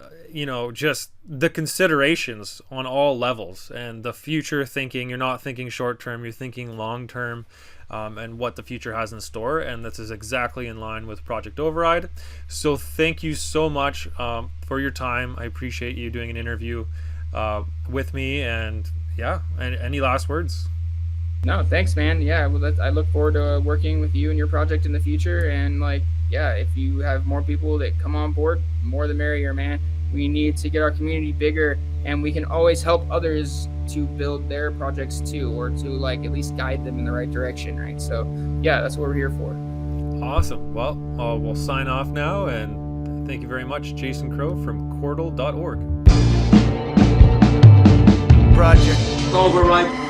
just the considerations on all levels and the future thinking. You're not thinking short term, you're thinking long term, and what the future has in store, and this is exactly in line with Project Override. So thank you so much for your time. I appreciate you doing an interview with me, and yeah, any last words? No, thanks, man. Yeah, well, I look forward to working with you and your project in the future. And yeah, if you have more people that come on board, more the merrier, man. We need to get our community bigger, and we can always help others to build their projects too, or to at least guide them in the right direction, right? So yeah, that's what we're here for. Awesome. Well, we'll sign off now, and thank you very much, Jason Crow from Qortal.org. Project Override.